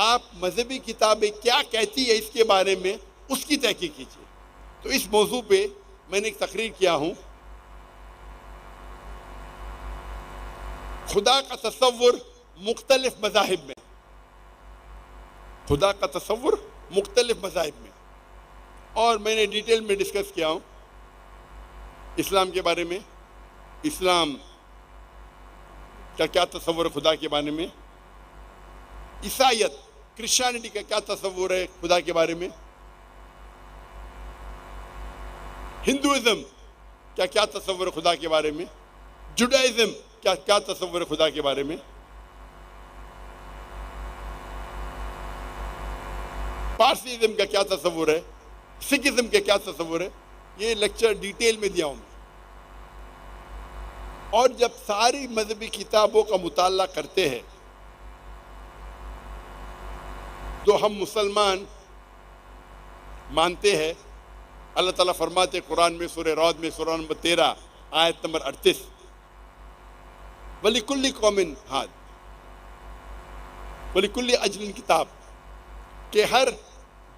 آپ مذہبی کتابیں کیا کہتی ہے اس کے بارے میں اس کی تحقیق کیجیے۔ تو اس موضوع پہ میں نے ایک تقریر کیا ہوں، خدا کا تصور مختلف مذاہب میں، خدا کا تصور مختلف مذاہب میں، اور میں نے ڈیٹیل میں ڈسکس کیا ہوں اسلام کے بارے میں، اسلام کا کیا تصور ہے خدا کے بارے میں، عیسائیت کرسچینٹی کا کیا تصور ہے خدا کے بارے میں، ہندوازم کا کیا تصور ہے خدا کے بارے میں، جوڈائزم کیا تصور ہے خدا کے بارے میں، پارسیزم کا کیا تصور ہے، سکھزم کا کیا تصور ہے۔ یہ لیکچر ڈیٹیل میں دیا ہوں میں۔ اور جب ساری مذہبی کتابوں کا مطالعہ کرتے ہیں تو ہم مسلمان مانتے ہیں، اللہ تعالیٰ فرماتے قرآن میں سورہ رعد میں سورہ نمبر 13 آیت نمبر 38، وَلِكُلِّ قَوْمٍ ہاد وَلِكُلِّ اجل کتاب، کہ ہر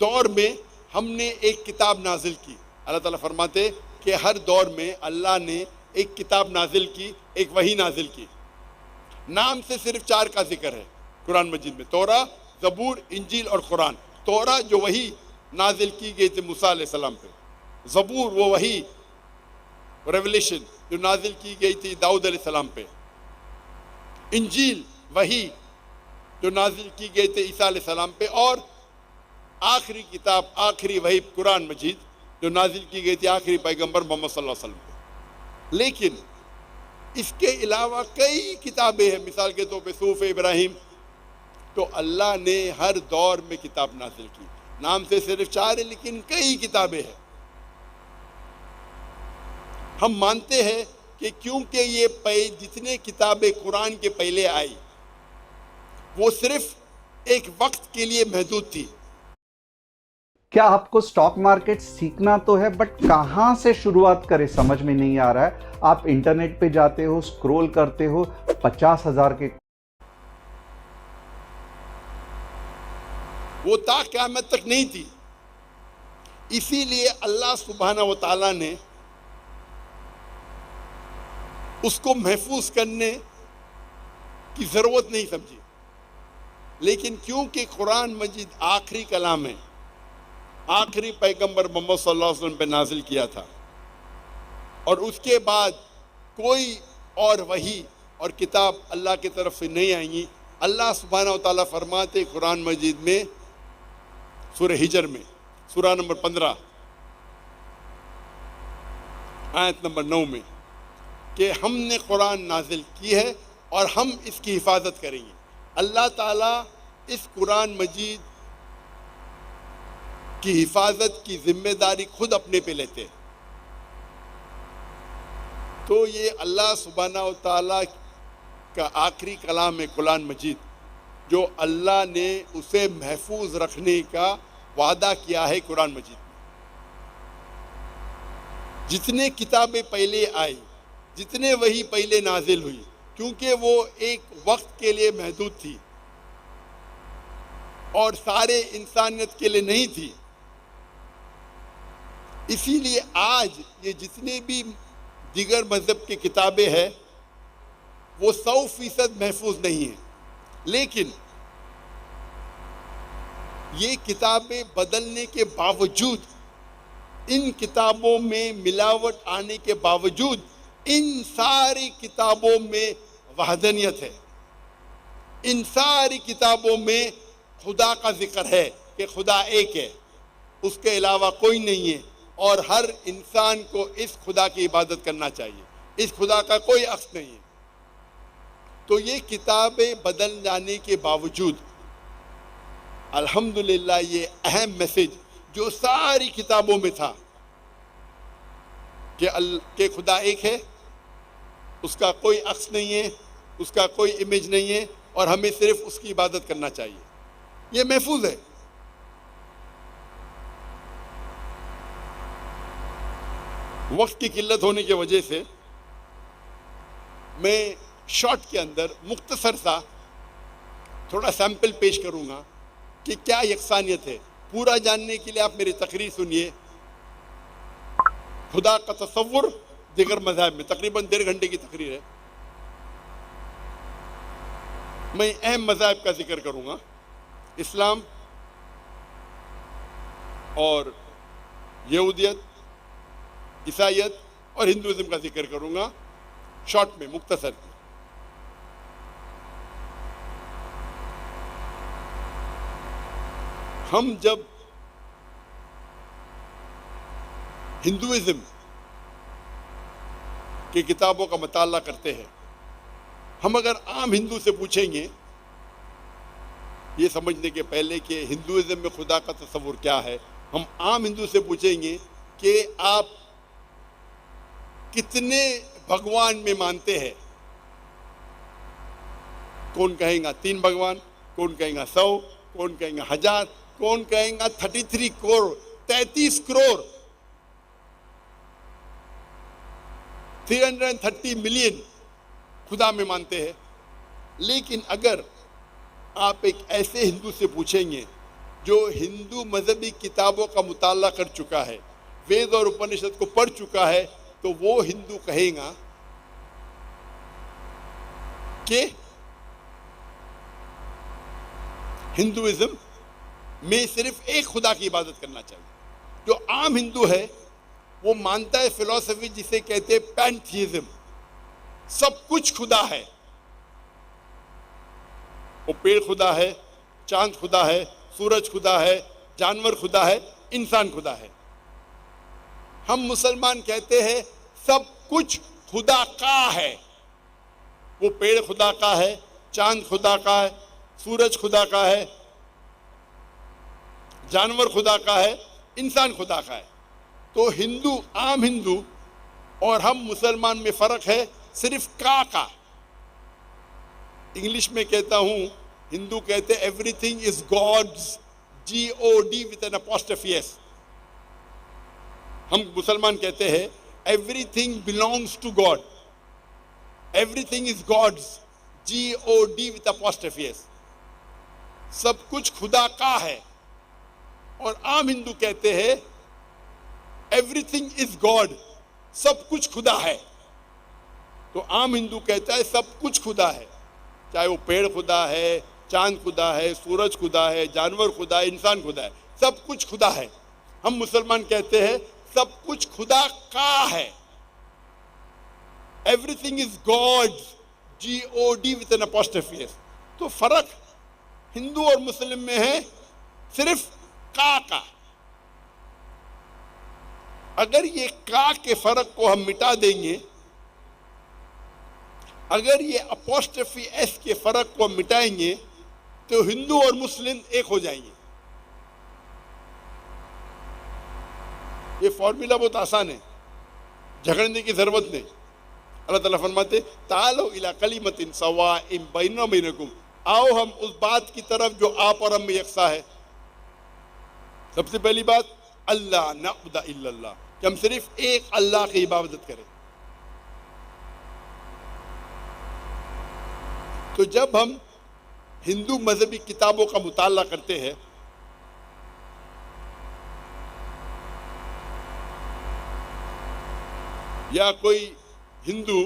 دور میں ہم نے ایک کتاب نازل کی۔ اللہ تعالیٰ فرماتے کہ ہر دور میں اللہ نے ایک کتاب نازل کی، ایک وحی نازل کی۔ نام سے صرف 4 کا ذکر ہے قرآن مجید میں، توراہ، زبور، انجیل اور قرآن۔ توراہ جو وحی نازل کی گئی تھی موسیٰ علیہ السلام پہ، زبور وہ وحی ریولیشن جو نازل کی گئی تھی داؤد علیہ السلام پہ، انجیل وحی جو نازل کی گئی تھی عیسیٰ علیہ السلام پہ، اور آخری کتاب، آخری وحی قرآن مجید جو نازل کی گئی تھی آخری پیغمبر محمد صلی اللہ علیہ وسلم پہ۔ لیکن اس کے علاوہ کئی کتابیں ہیں، مثال کے طور پہ صحف ابراہیم، تو اللہ نے ہر دور میں کتاب نازل کی۔ نام سے صرف 4 ہے لیکن کئی کتابیں ہیں۔ ہم مانتے ہیں کہ کیونکہ یہ جتنے کتابیں قرآن کے پہلے آئی وہ صرف ایک وقت کے لیے محدود تھی۔ کیا آپ کو سٹاک مارکیٹ سیکھنا تو ہے بٹ کہاں سے شروعات کرے سمجھ میں نہیں آ رہا ہے؟ آپ انٹرنیٹ پہ جاتے ہو، سکرول کرتے ہو، 50,000 کے وہ تا قیامت تک نہیں تھی۔ اسی لیے اللہ سبحانہ و تعالیٰ نے اس کو محفوظ کرنے کی ضرورت نہیں سمجھی۔ لیکن کیونکہ قرآن مجید آخری کلام ہے، آخری پیغمبر محمد صلی اللہ علیہ وسلم پہ نازل کیا تھا، اور اس کے بعد کوئی اور وحی اور کتاب اللہ کی طرف سے نہیں آئیں گی. اللہ سبحانہ و تعالیٰ فرماتے قرآن مجید میں سورہ ہجر میں سورہ نمبر 15 آیت نمبر 9 میں کہ ہم نے قرآن نازل کی ہے اور ہم اس کی حفاظت کریں گے. اللہ تعالیٰ اس قرآن مجید کی حفاظت کی ذمہ داری خود اپنے پہ لیتے ہیں. تو یہ اللہ سبحانہ و تعالیٰ کا آخری کلام ہے قرآن مجید، جو اللہ نے اسے محفوظ رکھنے کا وعدہ کیا ہے. قرآن مجید میں جتنے کتابیں پہلے آئی، جتنے وہی پہلے نازل ہوئی، کیونکہ وہ ایک وقت کے لیے محدود تھی اور سارے انسانیت کے لیے نہیں تھی، اسی لیے آج یہ جتنے بھی دیگر مذہب کی کتابیں ہیں وہ 100% محفوظ نہیں ہیں. لیکن یہ کتابیں بدلنے کے باوجود، ان کتابوں میں ملاوٹ آنے کے باوجود، ان ساری کتابوں میں وحدانیت ہے. ان ساری کتابوں میں خدا کا ذکر ہے کہ خدا ایک ہے، اس کے علاوہ کوئی نہیں ہے، اور ہر انسان کو اس خدا کی عبادت کرنا چاہیے، اس خدا کا کوئی عکس نہیں ہے. تو یہ کتابیں بدل جانے کے باوجود الحمدللہ یہ اہم میسیج جو ساری کتابوں میں تھا کہ خدا ایک ہے، اس کا کوئی عکس نہیں ہے، اس کا کوئی امیج نہیں ہے، اور ہمیں صرف اس کی عبادت کرنا چاہیے، یہ محفوظ ہے. وقت کی قلت ہونے کی وجہ سے میں شارٹ کے اندر مختصر سا تھوڑا سیمپل پیش کروں گا کہ کیا یکسانیت ہے. پورا جاننے کے لیے آپ میری تقریر سنیے. خدا کا تصور دیگر مذاہب میں، تقریباً 1.5 گھنٹے کی تقریر ہے. میں اہم مذاہب کا ذکر کروں گا، اسلام اور یہودیت، عیسائیت اور ہندوازم کا ذکر کروں گا شارٹ میں، مختصر. ہم جب ہندوازم کی کتابوں کا مطالعہ کرتے ہیں، ہم اگر عام ہندو سے پوچھیں گے یہ سمجھنے کے پہلے کہ ہندوازم میں خدا کا تصور کیا ہے، ہم عام ہندو سے پوچھیں گے کہ آپ کتنے بھگوان میں مانتے ہیں. کون کہیں گا 3 بھگوان، کون کہیں گا 100، کون کہیں گا 1000، کون کہیں گا 33 کروڑ 33 کروڑ 330 ملین خدا میں مانتے ہیں. لیکن اگر آپ ایک ایسے ہندو سے پوچھیں گے جو ہندو مذہبی کتابوں کا مطالعہ کر چکا ہے، وید اور اپنشد کو پڑھ چکا ہے، تو وہ ہندو کہے گا کہ ہندوازم میں صرف ایک خدا کی عبادت کرنا چاہیے. جو عام ہندو ہے وہ مانتا ہے فلسفی جسے کہتے ہیں پینتھیزم، سب کچھ خدا ہے. وہ پیڑ خدا ہے، چاند خدا ہے، سورج خدا ہے، جانور خدا ہے، انسان خدا ہے. ہم مسلمان کہتے ہیں سب کچھ خدا کا ہے. وہ پیڑ خدا کا ہے، چاند خدا کا ہے، سورج خدا کا ہے، جانور خدا کا ہے، انسان خدا کا ہے. تو ہندو، عام ہندو اور ہم مسلمان میں فرق ہے صرف کا. انگلش میں کہتا ہوں، ہندو کہتے ہیں everything is God's, GOD with an apostrophe S. ہم مسلمان کہتے ہیں everything belongs to God, everything is God's, GOD with apostrophe S. سب کچھ خدا کا ہے. اور عام ہندو کہتے ہیں ایوری تھنگ از گاڈ، سب کچھ خدا ہے. تو عام ہندو کہتا ہے سب کچھ خدا ہے، چاہے وہ پیڑ خدا ہے، چاند خدا ہے, سورج خدا ہے, جانور خدا ہے, انسان خدا ہے, سب کچھ خدا ہے. ہم مسلمان کہتے ہیں سب کچھ خدا کا ہے. Every thing is God, GOD with an apostrophe S. تو فرق ہندو اور مسلم میں ہے صرف کا. اگر یہ کا کے فرق کو ہم مٹا دیں گے, اگر یہ اپوسٹرفی ایس کے فرق کو ہم مٹائیں گے, تو ہندو اور مسلم ایک ہو جائیں گے. یہ فارمولا بہت آسان ہے, جھگڑنے کی ضرورت نہیں. اللہ تعالیٰ فرماتے تعالوا الی کلمۃ سواء بیننا و بینکم, آؤ ہم اس بات کی طرف جو آپ اور ہم میں یکساں ہے. سب سے پہلی بات اللہ نعبد الا اللہ, کہ ہم صرف ایک اللہ کی عبادت کریں. تو جب ہم ہندو مذہبی کتابوں کا مطالعہ کرتے ہیں یا کوئی ہندو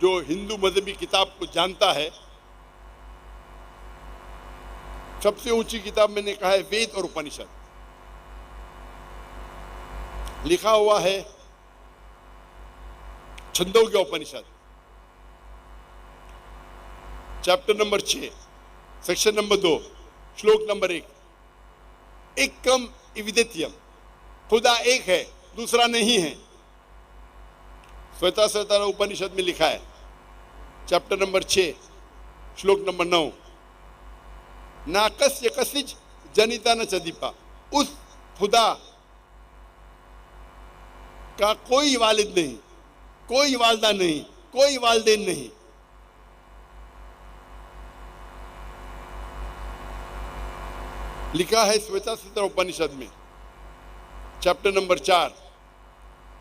جو ہندو مذہبی کتاب کو جانتا ہے, سب سے اونچی کتاب میں نے کہا ہے وید اور اپنشد. لکھا ہوا ہے Chandogya Upanishad, chapter number 6, section number 2, shloka number 1, ایکم ایودیتیم, خدا ایک ہے دوسرا نہیں ہے. سویتا سویتارا اپنشد میں لکھا ہے چیپٹر نمبر 6, شلوک نمبر 9, ناکس یکسج جنیتا نہ چدیپا, اس خدا کا کوئی والد نہیں, کوئی والدہ نہیں, کوئی والدین نہیں. لکھا ہے سویتا سویتارا اپنشد میں چیپٹر نمبر 4,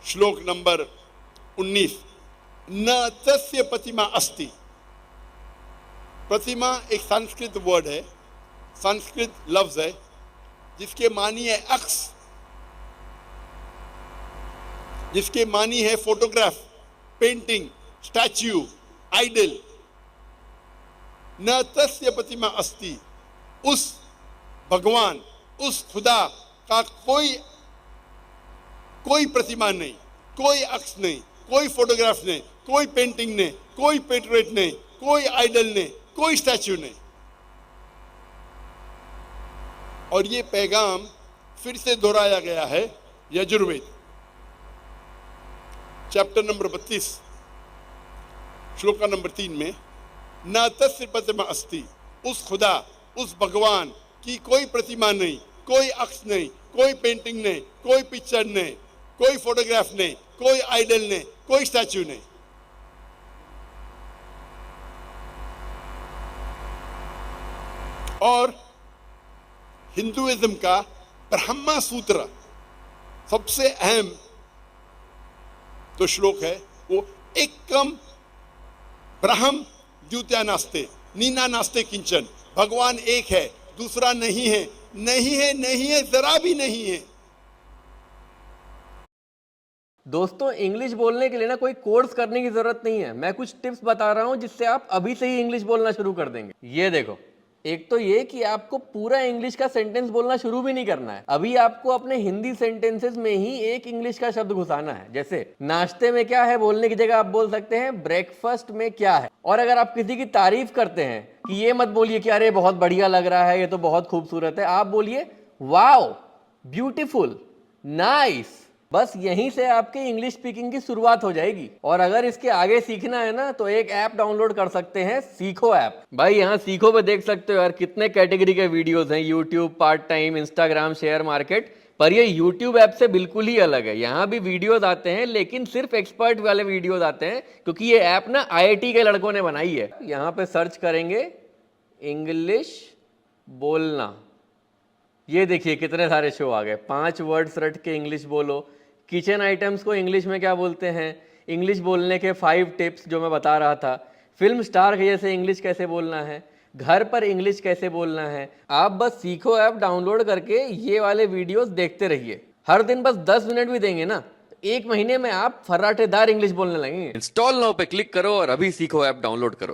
شلوک نمبر 19, نہ تسیہ پتیما استی. پرتیما ایک سنسکرت ورڈ ہے, سنسکرت لفظ ہے جس کے معنی ہے عکس, جس کے معنی ہے فوٹوگراف, پینٹنگ, اسٹیچو, آئیڈل. نہ تسیہ پتیما استی, اس بھگوان, اس خدا کا کوئی پرتیما نہیں, کوئی عکس نہیں, کوئی فوٹوگراف نہیں, کوئی پینٹنگ نہیں, کوئی پیٹریٹ نہیں, کوئی آئیڈل نہیں, کوئی اسٹیچو نہیں. اور یہ پیغام پھر سے دہرایا گیا ہے یجروید چیپٹر نمبر 32, شلوکا نمبر 3 میں, نہ تسیہ پتیما استی, اس خدا, اس بھگوان کی کوئی پرتیما نہیں, کوئی عکس نہیں, کوئی پینٹنگ نہیں, کوئی پکچر نہیں, کوئی فوٹوگراف نہیں, کوئی آئیڈل نہیں, کوئی اسٹیچو نہیں. اور ہندوازم کا برہما سوتر سب سے اہم تو شلوک ہے وہ ایکم برہم دیوتیا ناستے نینا ناستے کنچن, بھگوان ایک ہے دوسرا نہیں ہے, نہیں ہے, نہیں ہے, ذرا بھی نہیں ہے. دوستوں انگلش بولنے کے لیے نا کوئی کورس کرنے کی ضرورت نہیں ہے. میں کچھ ٹپس بتا رہا ہوں جس سے آپ ابھی سے ہی انگلش بولنا شروع کر دیں گے. یہ دیکھو, ایک تو یہ کہ آپ کو پورا انگلش کا سینٹنس بولنا شروع بھی نہیں کرنا ہے. ابھی آپ کو اپنے ہندی سینٹنسز میں ہی ایک انگلش کا شبد گھسانا ہے. جیسے ناشتے میں کیا ہے بولنے کی جگہ آپ بول سکتے ہیں بریکفاسٹ میں کیا ہے. اور اگر آپ کسی کی تعریف کرتے ہیں کہ یہ مت بولیے کہ ارے بہت بڑھیا لگ رہا ہے, یہ تو بہت خوبصورت ہے, آپ بولیے واو, بیوٹیفل, نائس. بس یہیں سے آپ کے انگلش سپیکنگ کی شروعات ہو جائے گی. اور اگر اس کے آگے سیکھنا ہے نا تو ایک ایپ ڈاؤن لوڈ کر سکتے ہیں, سیکھو ایپ. بھائی یہاں سیکھو پہ دیکھ سکتے ہو یار کتنے کیٹیگری کے ویڈیوز ہیں, YouTube, part time, Instagram, share market. پر یہ یوٹیوب ایپ سے بالکل ہی الگ ہے. یہاں بھی ویڈیوز آتے ہیں لیکن صرف ایکسپرٹ والے ویڈیوز آتے ہیں, کیونکہ یہ ایپ نا IIT کے لڑکوں نے بنائی ہے. یہاں پہ سرچ کریں گے انگلش بولنا, یہ دیکھیے کتنے سارے شو آ گئے. 5 ورڈز رٹ کے انگلش بولو. کچن آئٹمس کو انگلش میں کیا بولتے ہیں, انگلش بولنے کے 5 ٹپس جو میں بتا رہا تھا. فلم سٹار کے جیسے انگلش کیسے بولنا ہے, گھر پر انگلش کیسے بولنا ہے. آپ بس سیکھو ایپ ڈاؤن لوڈ کر کے یہ والے ویڈیوز دیکھتے رہیے. ہر دن بس 10 منٹ بھی دیں گے نا, 1 مہینے میں آپ فراٹے دار انگلش بولنے لگیں گے. انسٹال ناؤ پہ کلک کرو اور ابھی سیکھو ایپ ڈاؤن لوڈ کرو.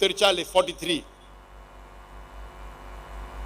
43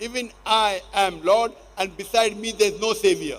Even I am Lord and beside me there is no savior.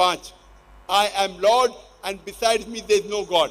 5, I am Lord and besides me there is no God.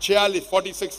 46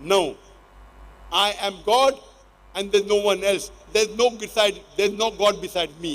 9, I am God and there is no one else, there is no God beside me.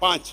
5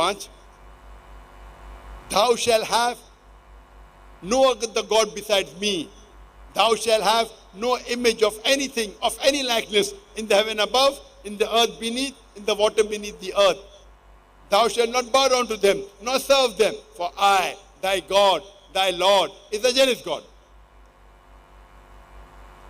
5, Thou shall have no other God besides me. Thou shall have no image of anything, of any likeness in the heaven above, in the earth beneath, in the water beneath the earth. Thou shalt not bow down to them, nor serve them, for I, thy God, thy Lord, is a jealous God.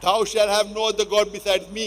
Thou shall have no other God besides me.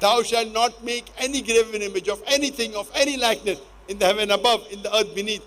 Thou shalt not make any graven image of anything, of any likeness in the heaven above, in the earth beneath.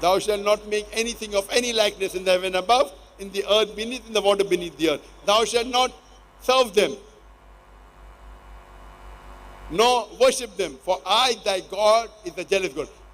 Thou shalt not make anything of any likeness in the heaven above, in the earth beneath, in the water beneath the earth. Thou shalt not serve them, nor worship them, for I, thy God, is a jealous God.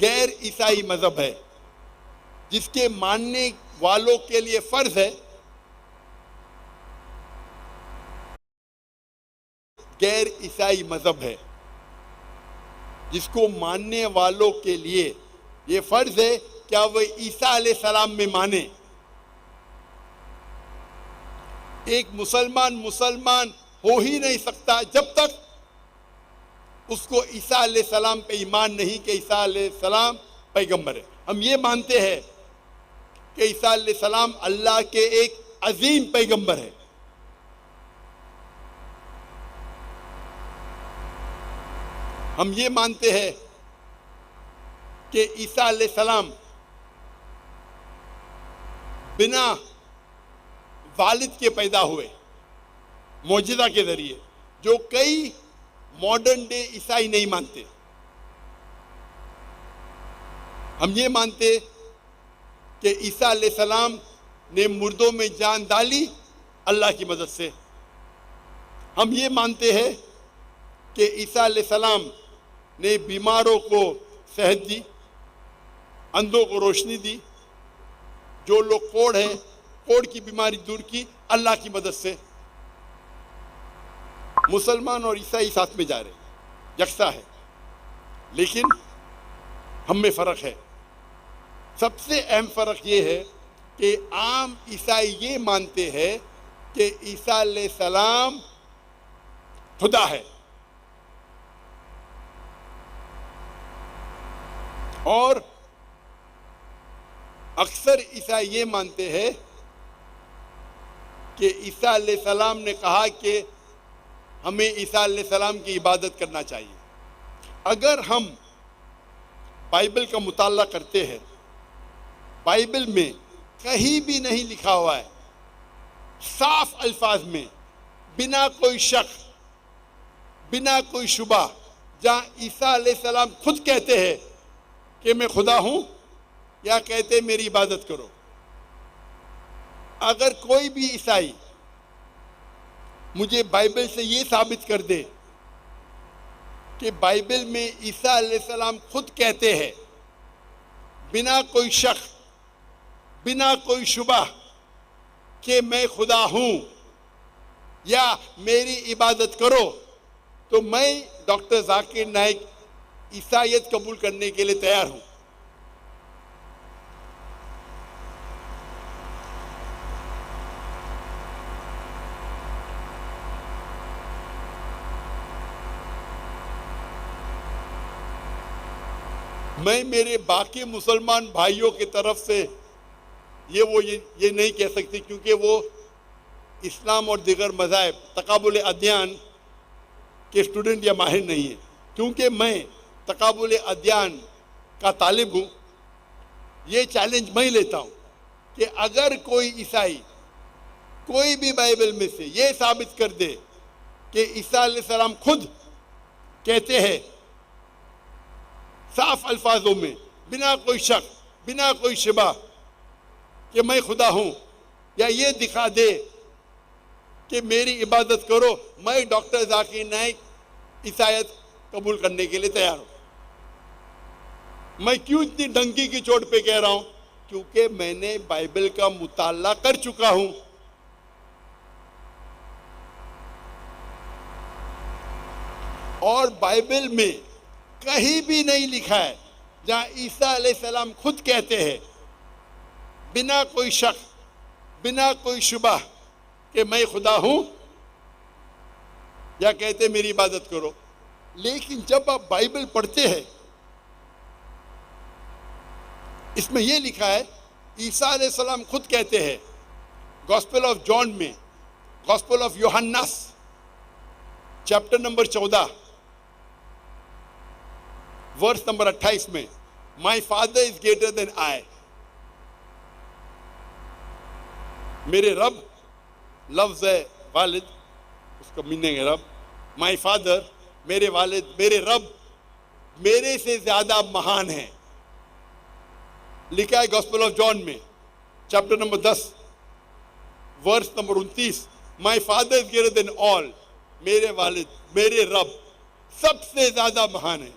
غیر عیسائی مذہب ہے جس کے ماننے والوں کے لیے فرض ہے، غیر عیسائی مذہب ہے جس کو ماننے والوں کے لیے یہ فرض ہے کیا وہ عیسیٰ علیہ السلام میں مانے. ایک مسلمان ہو ہی نہیں سکتا جب تک اس کو عیسیٰ علیہ السلام پہ ایمان نہیں کہ عیسیٰ علیہ السلام پیغمبر ہے. ہم یہ مانتے ہیں کہ عیسیٰ علیہ السلام اللہ کے ایک عظیم پیغمبر ہے. ہم یہ مانتے ہیں کہ عیسیٰ علیہ السلام بنا والد کے پیدا ہوئے معجزہ کے ذریعے، جو کئی ماڈرن ڈے عیسائی نہیں مانتے. ہم یہ مانتے کہ عیسیٰ علیہ السلام نے مردوں میں جان ڈالی اللہ کی مدد سے. ہم یہ مانتے ہیں کہ عیسیٰ علیہ السلام نے بیماروں کو صحت دی، اندھوں کو روشنی دی، جو لوگ کوڑ ہے کوڑ کی بیماری دور کی اللہ کی مدد سے. مسلمان اور عیسائی ساتھ میں جا رہے ہیں، یکساں ہے، لیکن ہم میں فرق ہے. سب سے اہم فرق یہ ہے کہ عام عیسائی یہ مانتے ہیں کہ عیسیٰ علیہ السلام خدا ہے، اور اکثر عیسائی یہ مانتے ہیں کہ عیسیٰ علیہ السلام نے کہا کہ ہمیں عیسیٰ علیہ السلام کی عبادت کرنا چاہیے. اگر ہم بائبل کا مطالعہ کرتے ہیں، بائبل میں کہیں بھی نہیں لکھا ہوا ہے صاف الفاظ میں بنا کوئی شک بنا کوئی شبہ، جہاں عیسیٰ علیہ السلام خود کہتے ہیں کہ میں خدا ہوں یا کہتے میری عبادت کرو. اگر کوئی بھی عیسائی مجھے بائبل سے یہ ثابت کر دے کہ بائبل میں عیسیٰ علیہ السلام خود کہتے ہیں بنا کوئی شک بنا کوئی شبہ کہ میں خدا ہوں یا میری عبادت کرو، تو میں ڈاکٹر ذاکر نائک عیسائیت قبول کرنے کے لیے تیار ہوں. میں میرے باقی مسلمان بھائیوں کی طرف سے یہ نہیں کہہ سکتی، کیونکہ وہ اسلام اور دیگر مذاہب تقابل ادیان کے اسٹوڈنٹ یا ماہر نہیں ہیں. کیونکہ میں تقابل ادیان کا طالب ہوں، یہ چیلنج میں لیتا ہوں کہ اگر کوئی عیسائی کوئی بھی بائبل میں سے یہ ثابت کر دے کہ عیسیٰ علیہ السلام خود کہتے ہیں صاف الفاظوں میں بنا کوئی شک بنا کوئی شبہ کہ میں خدا ہوں، یا یہ دکھا دے کہ میری عبادت کرو، میں ڈاکٹر ذاکر نائک عیسائیت قبول کرنے کے لیے تیار ہوں. میں کیوں اتنی ڈنکی کی چوٹ پہ کہہ رہا ہوں؟ کیونکہ میں نے بائبل کا مطالعہ کر چکا ہوں. اور بائبل میں کہیں بھی نہیں لکھا ہے جہاں عیسیٰ علیہ السلام خود کہتے ہیں بنا کوئی شک بنا کوئی شبہ کہ میں خدا ہوں، یا کہتے میری عبادت کرو. لیکن جب آپ بائبل پڑھتے ہیں، اس میں یہ لکھا ہے عیسیٰ علیہ السلام خود کہتے ہیں گاسپل آف جان میں، گاسپل آف یوحنس چیپٹر نمبر 14 ورس نمبر 28 میں، مائی فادر از گریٹر دین آئی. میرے رب، لفظ ہے والد، اس کا میننگ ہے رب. مائی فادر، میرے والد، میرے رب میرے سے زیادہ مہان ہیں. لکھا ہے گاسپل آف جان میں chapter number 10 verse number 29، my father is greater than all. میرے والد، میرے رب سب سے زیادہ مہان ہیں.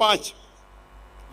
5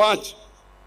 5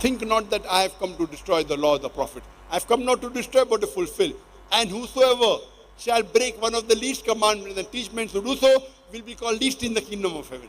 Think not that I have come to destroy the law of the prophet. I have come not to destroy but to fulfill. And whosoever shall break one of the least commandments and teach men to do so will be called least in the kingdom of heaven.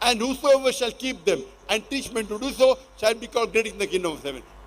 And whosoever shall keep them and teach men to do so shall be called great in the kingdom of heaven.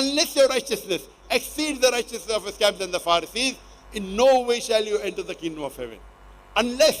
Unless your righteousness exceeds the righteousness of the scribes and the Pharisees, in no way shall you enter the kingdom of heaven. Unless,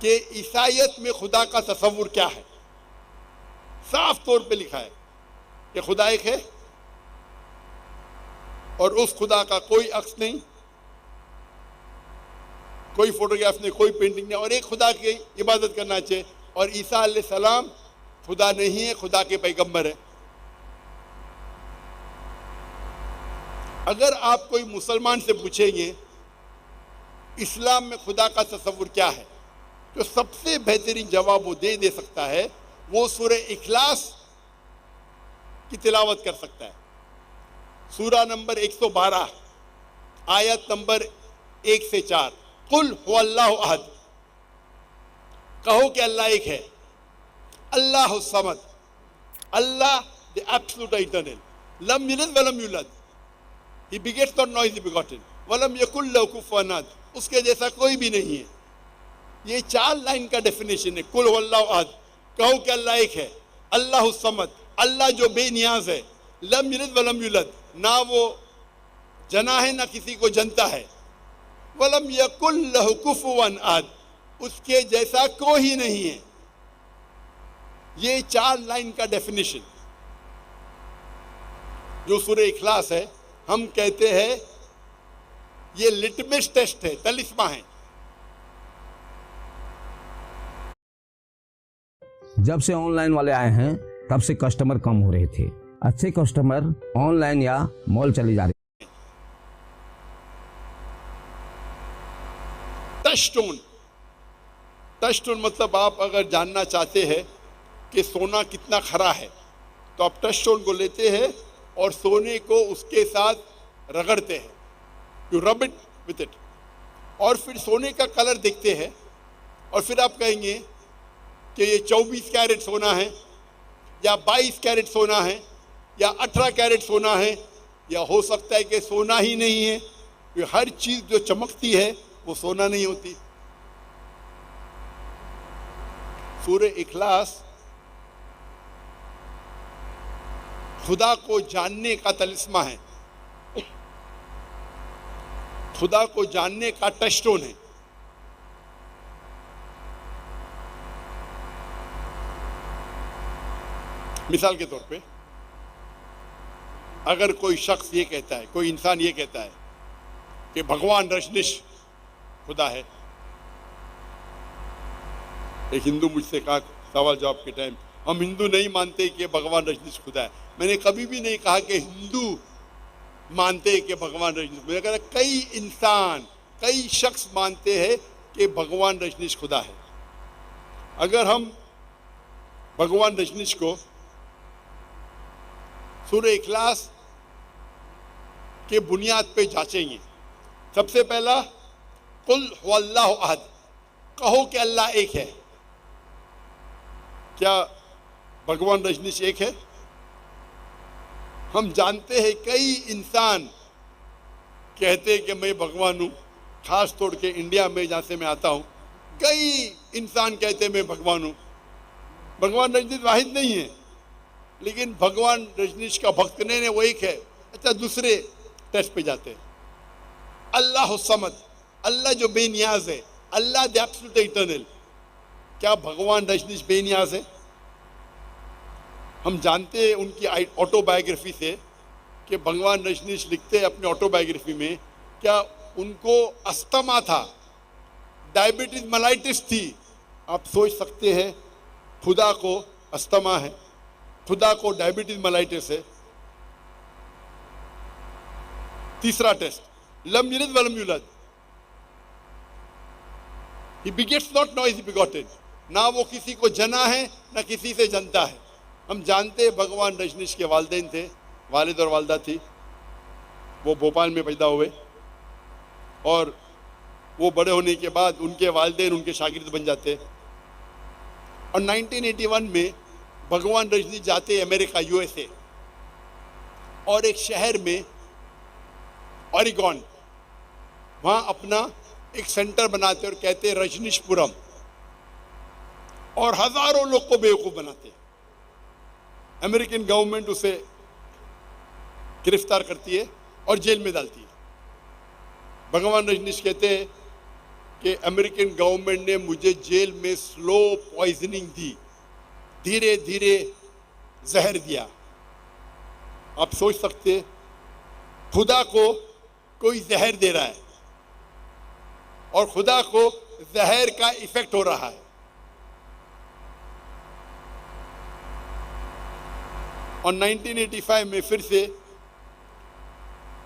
کہ عیسائیت میں خدا کا تصور کیا ہے. صاف طور پہ لکھا ہے کہ خدا ایک ہے اور اس خدا کا کوئی عکس نہیں, کوئی فوٹوگراف نہیں, کوئی پینٹنگ نہیں, اور ایک خدا کی عبادت کرنا چاہیے. اور عیسیٰ علیہ السلام خدا نہیں ہے, خدا کے پیغمبر ہے. اگر آپ کوئی مسلمان سے پوچھیں گے اسلام میں خدا کا تصور کیا ہے, تو سب سے بہترین جواب وہ دے سکتا ہے, وہ سورہ اخلاص کی تلاوت کر سکتا ہے. سورہ نمبر 112 آیت نمبر 1 سے 4. قل هو اللہ احد, کہو کہ اللہ ایک ہے. اللہ الصمد, اللہ the absolute eternal. لم یلد ولم یولد, he begets not, nor is he begotten. ولم یکن لہ کفوا احد, اس کے جیسا کوئی بھی نہیں ہے. یہ 4 لائن کا ڈیفینیشن ہے. قل هو اللہ احد, کہو کہ اللہ ایک ہے. اللہ الصمد, اللہ جو بے نیاز ہے. لم یلد ولم یولد, نہ وہ جنا ہے نہ کسی کو جنتا ہے. ولم یکن لہ کفوا احد, اس کے جیسا کوئی نہیں ہے. یہ 4 لائن کا ڈیفینیشن جو سورہ اخلاص ہے, ہم کہتے ہیں یہ لٹمس ٹیسٹ ہے, تلسمہ ہے. جب سے آن لائن والے آئے ہیں تب سے کسٹمر کم ہو رہے تھے. اچھے کسٹمر آن لائن یا مال چلے جا رہے. ٹچ ٹون مطلب آپ اگر جاننا چاہتے ہیں کہ سونا کتنا کھرا ہے تو آپ ٹچ ٹون کو لیتے ہیں اور سونے کو اس کے ساتھ رگڑتے ہیں. یو رب اٹ وتھ اٹ, اور پھر سونے کا کلر دیکھتے ہیں, اور پھر آپ کہیں گے کہ یہ 24 کیرٹ سونا ہے یا 22 کیرٹ سونا ہے یا 18 کیرٹ سونا ہے, یا ہو سکتا ہے کہ سونا ہی نہیں ہے. یہ ہر چیز جو چمکتی ہے وہ سونا نہیں ہوتی. سورہ اخلاص خدا کو جاننے کا تلسمہ ہے, خدا کو جاننے کا ٹچ ٹون ہے. مثال کے طور پہ اگر کوئی شخص یہ کہتا ہے, کوئی انسان یہ کہتا ہے کہ بھگوان رجنیش خدا ہے. ایک ہندو مجھ سے کہا سوال جواب کے ٹائم, ہم ہندو نہیں مانتے کہ بھگوان رجنیش خدا ہے. میں نے کبھی بھی نہیں کہا کہ ہندو مانتے کہ بھگوان رجنیش, میں نے کہا کئی انسان, کئی شخص مانتے ہیں کہ بھگوان رجنیش خدا ہے. اگر ہم بھگوان رجنیش کو سورہ اخلاص کے بنیاد پہ جانچیں گے, سب سے پہلا قل هو اللہ احد, کہو کہ اللہ ایک ہے. کیا بھگوان رجنیش ایک ہے؟ ہم جانتے ہیں کئی انسان کہتے کہ میں بھگوان ہوں, خاص طور کے انڈیا میں جہاں سے میں آتا ہوں کئی انسان کہتے میں بھگوان ہوں. بھگوان رجنیش واحد نہیں ہے, لیکن بھگوان رجنیش کا بھکت نہیں, وہ ایک ہے. اچھا دوسرے ٹیسٹ پہ جاتے ہیں. اللہ الصمد, اللہ جو بے نیاز ہے, اللہ دی ایبسولوٹ ایٹرنل. کیا بھگوان رجنیش بے نیاز ہے؟ ہم جانتے ہیں ان کی آٹو بایوگرافی سے کہ بھگوان رجنیش لکھتے اپنے آٹو بایوگرافی میں, کیا ان کو استما تھا, ڈائبٹیز ملائٹس تھی. آپ سوچ سکتے ہیں خدا کو استما ہے, خدا کو ڈائبٹیز ملائٹس ہے. تیسرا ٹیسٹ لم یلد ولم یولد, he begets not, nor is he begotten. نہ وہ کسی کو جنا ہے نہ کسی سے جنتا ہے. ہم جانتے ہیں بھگوان رجنیش کے والدین تھے, والد اور والدہ تھی, وہ بھوپال میں پیدا ہوئے, اور وہ بڑے ہونے کے بعد ان کے والدین ان کے شاگرد بن جاتے. اور 1981 میں بھگوان رجنیش جاتے امریکہ USA, اور ایک شہر میں اوریگون, وہاں اپنا ایک سینٹر بناتے اور کہتے رجنیش پورم, اور ہزاروں لوگ کو بیوقوف بناتے. امریکن گورنمنٹ اسے گرفتار کرتی ہے اور جیل میں ڈالتی ہے. بھگوان رجنیش کہتے ہیں کہ امریکن گورنمنٹ نے مجھے جیل میں سلو پوائزننگ دی, دھیرے دھیرے زہر دیا. آپ سوچ سکتے خدا کو کوئی زہر دے رہا ہے اور خدا کو زہر کا ایفیکٹ ہو رہا ہے. اور 1985 میں پھر سے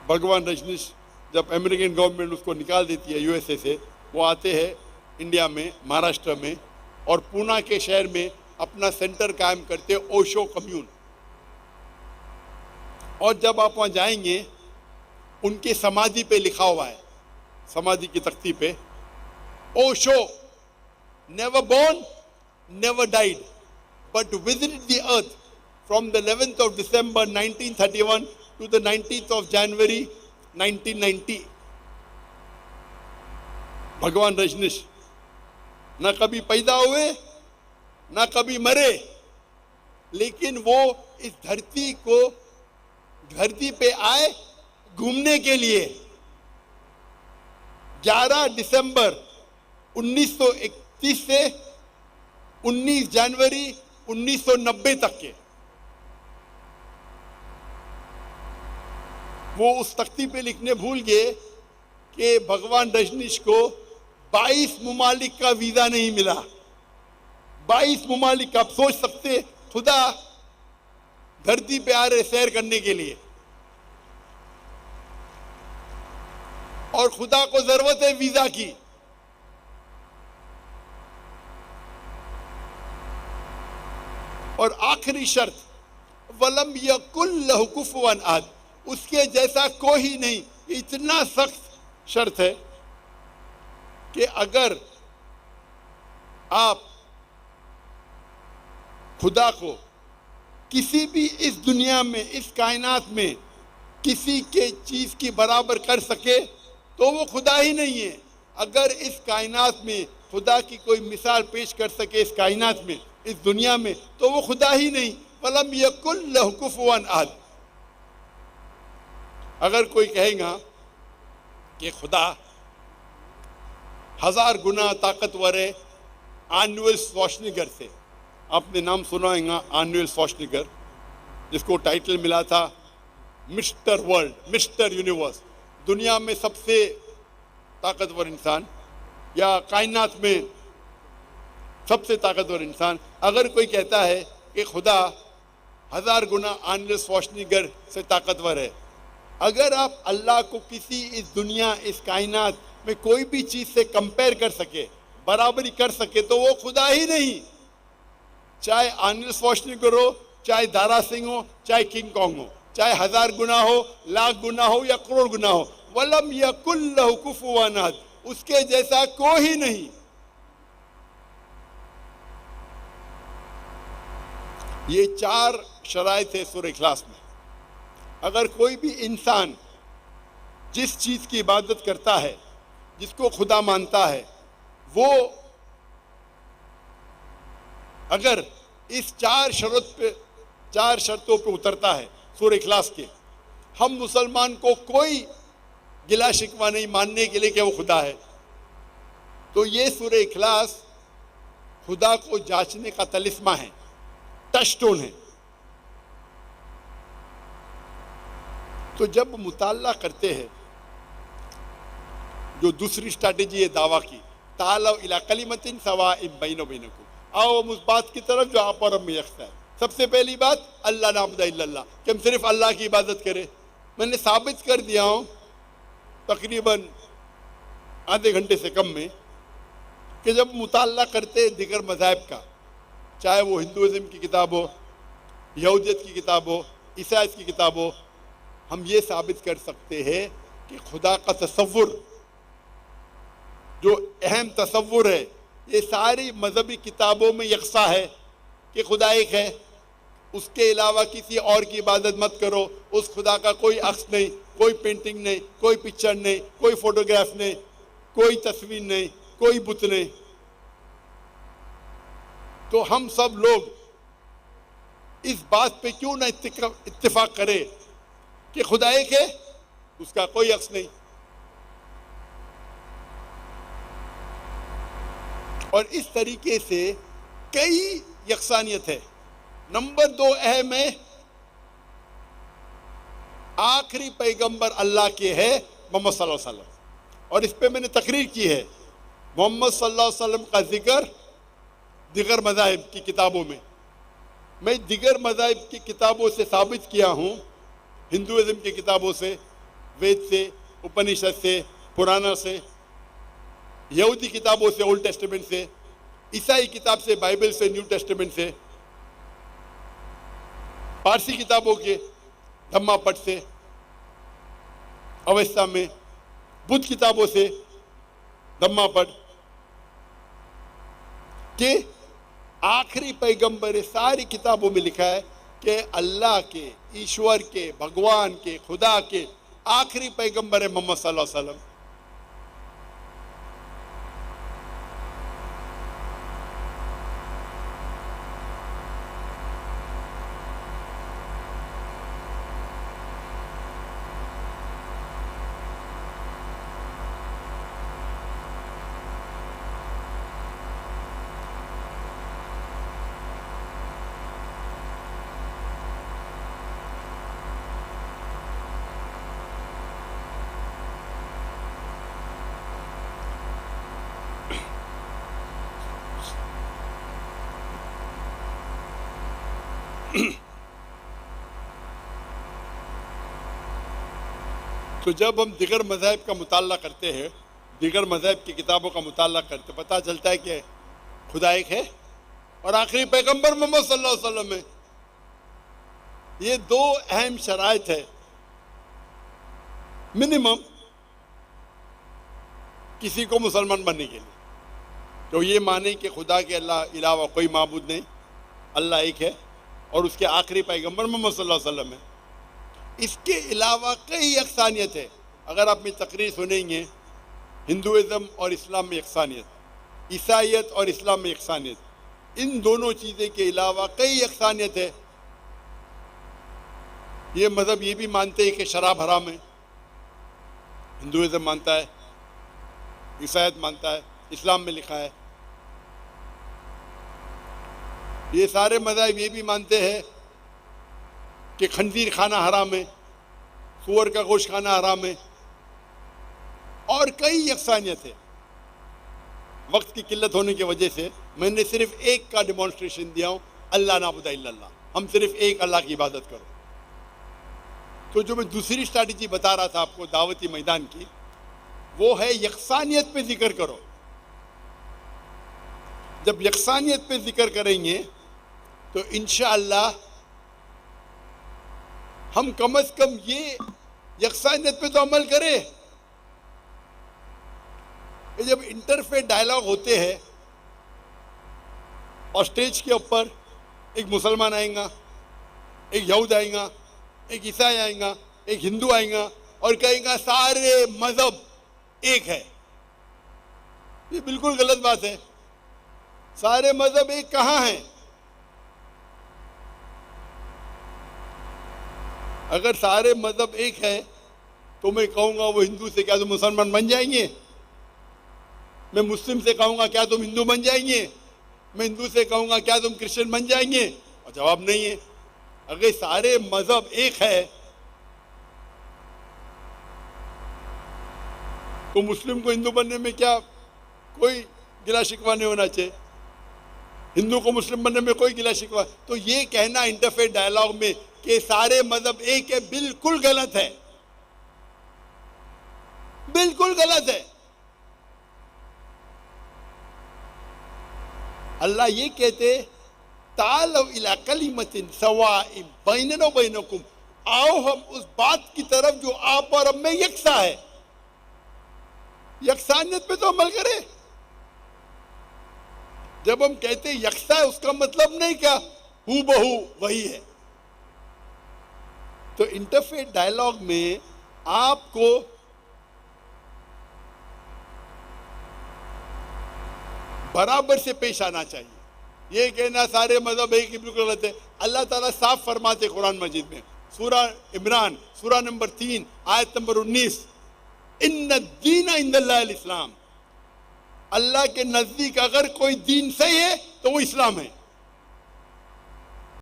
بھگوان رجنیش, جب امریکن گورنمنٹ اس کو نکال دیتی ہے یو ایس اے سے, وہ آتے ہیں انڈیا میں, مہاراشٹر میں, اور پونا کے شہر میں اپنا سینٹر قائم کرتے اوشو کمیون. اور جب آپ وہاں جائیں گے ان کے سمادھی پہ لکھا ہوا ہے, سمادھی کی تختی پہ, Osho never born, never died, but visited the earth from the 11th of December 1931 to the 19th of January 1990. بھگوان رجنیش نہ کبھی پیدا ہوئے نہ کبھی مرے, لیکن وہ اس دھرتی پہ آئے گھومنے کے لیے. 11 دسمبر 1931 سے 19 جنوری 1990 تک کے وہ اس تختی پہ لکھنے بھول گئے کہ بھگوان رجنیش کو 22 ممالک کا ویزا نہیں ملا. 22 ممالک, آپ سوچ سکتے خدا دھرتی پہ آ رہے سیر کرنے کے لیے, اور خدا کو ضرورت ہے ویزا کی. اور آخری شرط وَلَمْ يَكُنْ لَهُ كُفُوًا أَحَدٌ, اس کے جیسا کوئی نہیں. اتنا سخت شرط ہے کہ اگر آپ خدا کو کسی بھی اس دنیا میں, اس کائنات میں کسی کے چیز کی برابر کر سکے تو وہ خدا ہی نہیں ہے. اگر اس کائنات میں خدا کی کوئی مثال پیش کر سکے اس کائنات میں, اس دنیا میں, تو وہ خدا ہی نہیں. وَلَمْ يَكُنْ لَهُ كُفُوًا أَحَدٌ. اگر کوئی کہے گا کہ خدا 1000 گنا طاقتور ہے آرنولڈ شوارزنیگر سے, آپ نے نام سنا ہوگا آرنولڈ شوارزنیگر, جس کو ٹائٹل ملا تھا مسٹر ورلڈ, مسٹر یونیورس, دنیا میں سب سے طاقتور انسان یا کائنات میں سب سے طاقتور انسان. اگر کوئی کہتا ہے کہ خدا 1000 گنا آرنولڈ شوارزنیگر سے طاقتور ہے, اگر آپ اللہ کو کسی اس دنیا, اس کائنات میں کوئی بھی چیز سے کمپیئر کر سکے, برابری کر سکے, تو وہ خدا ہی نہیں. چاہے آرنولڈ شوارزنیگر ہو, چاہے دارا سنگھ ہو, چاہے کنگ کانگ ہو, چاہے 1000 گنا ہو, لاکھ گنا ہو یا کروڑ گنا ہو. وَلَمْ يَكُنْ لَهُ كُفُوًا أَحَدٌ, اس کے جیسا کوئی نہیں. یہ 4 شرائط ہے سورہ اخلاص میں. اگر کوئی بھی انسان جس چیز کی عبادت کرتا ہے, جس کو خدا مانتا ہے, وہ اگر اس 4 شرطوں پہ اترتا ہے سورہ اخلاص کے, ہم مسلمان کو کوئی گلا شکوہ نہیں ماننے کے لیے کہ وہ خدا ہے. تو یہ سورہ اخلاص خدا کو جانچنے کا طلسمہ ہے, ٹچ سٹون ہے. تو جب مطالعہ کرتے ہیں, جو دوسری اسٹریٹجی ہے دعویٰ کی, تعالوا الی کلمۃ سواء بیننا وبینکم, آؤ ہم اس بات کی طرف جو آپ اور ہم میں یکساں ہے. سب سے پہلی بات اللہ نعبد الا اللہ, کہ ہم صرف اللہ کی عبادت کریں. میں نے ثابت کر دیا ہوں تقریباً آدھے گھنٹے سے کم میں کہ جب مطالعہ کرتے دیگر مذاہب کا, چاہے وہ ہندوازم کی کتاب ہو, یہودیت کی کتاب ہو, عیسائیت کی کتاب ہو, ہم یہ ثابت کر سکتے ہیں کہ خدا کا تصور, جو اہم تصور ہے, یہ ساری مذہبی کتابوں میں یکساں ہے کہ خدا ایک ہے. اس کے علاوہ کسی اور کی عبادت مت کرو. اس خدا کا کوئی عکس نہیں, کوئی پینٹنگ نہیں, کوئی پکچر نہیں, کوئی فوٹوگراف نہیں, کوئی تصویر نہیں, کوئی بت نہیں. تو ہم سب لوگ اس بات پہ کیوں نہ اتفاق کرے کہ خدا ایک ہے, اس کا کوئی عکس نہیں. اور اس طریقے سے کئی یکسانیت ہے. نمبر 2 اہم ہے، آخری پیغمبر اللہ کے ہے محمد صلی اللہ علیہ وسلم، اور اس پہ میں نے تقریر کی ہے. محمد صلی اللہ علیہ وسلم کا ذکر دیگر مذاہب کی کتابوں میں دیگر مذاہب کی کتابوں سے ثابت کیا ہوں، ہندوازم کی کتابوں سے، وید سے، اپنشد سے، پرانا سے، یہودی کتابوں سے، اولڈ ٹیسٹمنٹ سے، عیسائی کتاب سے، بائبل سے، نیو ٹیسٹمنٹ سے، پارسی کتابوں کے دھما پٹ سے، اویستا میں، بدھ کتابوں سے دھما پٹ، کہ آخری پیغمبر ساری کتابوں میں لکھا ہے کہ اللہ کے، ایشور کے، بھگوان کے، خدا کے آخری پیغمبر ہے محمد صلی اللہ علیہ وسلم. تو جب ہم دیگر مذاہب کا مطالعہ کرتے ہیں، دیگر مذاہب کی کتابوں کا مطالعہ کرتے، پتہ چلتا ہے کہ خدا ایک ہے اور آخری پیغمبر محمد صلی اللہ علیہ وسلم ہے. یہ 2 اہم شرائط ہے منیمم کسی کو مسلمان بننے کے لیے، تو یہ مانے کہ خدا کے اللہ علاوہ کوئی معبود نہیں، اللہ ایک ہے اور اس کے آخری پیغمبر محمد صلی اللہ علیہ وسلم ہے. اس کے علاوہ کئی یکسانیت ہے. اگر آپ میں تقریر سنیں گے، ہندوازم اور اسلام میں یکسانیت، عیسائیت اور اسلام میں یکسانیت، ان دونوں چیزیں کے علاوہ کئی یکسانیت ہے. یہ مذہب یہ بھی مانتے ہیں کہ شراب حرام ہے، ہندوازم مانتا ہے، عیسائیت مانتا ہے، اسلام میں لکھا ہے. یہ سارے مذاہب یہ بھی مانتے ہیں کہ خنزیر کھانا حرام ہے، سور کا گوشت کھانا حرام ہے، اور کئی یکسانیت ہے. وقت کی قلت ہونے کی وجہ سے میں نے صرف ایک کا ڈیمانسٹریشن دیا ہوں، اللہ نعبد الا اللہ، ہم صرف ایک اللہ کی عبادت کرو. تو جو میں دوسری اسٹریٹجی بتا رہا تھا آپ کو دعوتی میدان کی، وہ ہے یکسانیت پہ ذکر کرو. جب یکسانیت پہ ذکر کریں گے تو انشاءاللہ ہم کم از کم یہ یکسانیت پہ تو عمل کریں. جب انٹرفیتھ ڈائلاگ ہوتے ہیں اور سٹیج کے اوپر ایک مسلمان آئیں گا، ایک یہود آئیں گا، ایک عیسائی آئیں گا، ایک ہندو آئیں گا اور کہیں گا سارے مذہب ایک ہے، یہ بالکل غلط بات ہے. سارے مذہب ایک کہاں ہیں؟ اگر سارے مذہب ایک ہے تو میں کہوں گا وہ ہندو سے کیا تم مسلمان بن جائیں گے؟ میں مسلم سے کہوں گا کیا تم ہندو بن جائیں گے؟ میں ہندو سے کہوں گا کیا تم کرسچن بن جائیں گے؟ اور جواب نہیں ہے. اگر سارے مذہب ایک ہے تو مسلم کو ہندو بننے میں کیا کوئی گلا شکوہ نہیں ہونا چاہیے، ہندو کو مسلم بننے میں کوئی گلا شکوہ. تو یہ کہنا انٹرفیتھ ڈائلاگ میں کہ سارے مذہب ایک ہے بالکل غلط ہے، بالکل غلط ہے. اللہ یہ کہتے تعالوا الی کلمۃ سواء بیننا و بینکم، آؤ ہم اس بات کی طرف جو آپ اور ہم میں یکساں ہے. یکسانیت پہ تو عمل کرے. جب ہم کہتے ہیں یکساں ہے اس کا مطلب نہیں کیا ہو بہو وہی ہے. تو انٹرفیتھ ڈائلاگ میں آپ کو برابر سے پیش آنا چاہیے. یہ کہنا سارے مذہب ایک ہی بالکل غلط ہے. اللہ تعالیٰ صاف فرماتے قرآن مجید میں، سورہ عمران سورہ نمبر 3 آیت نمبر 19، ان الدین عند اللہ الاسلام، اللہ کے نزدیک اگر کوئی دین صحیح ہے تو وہ اسلام ہے.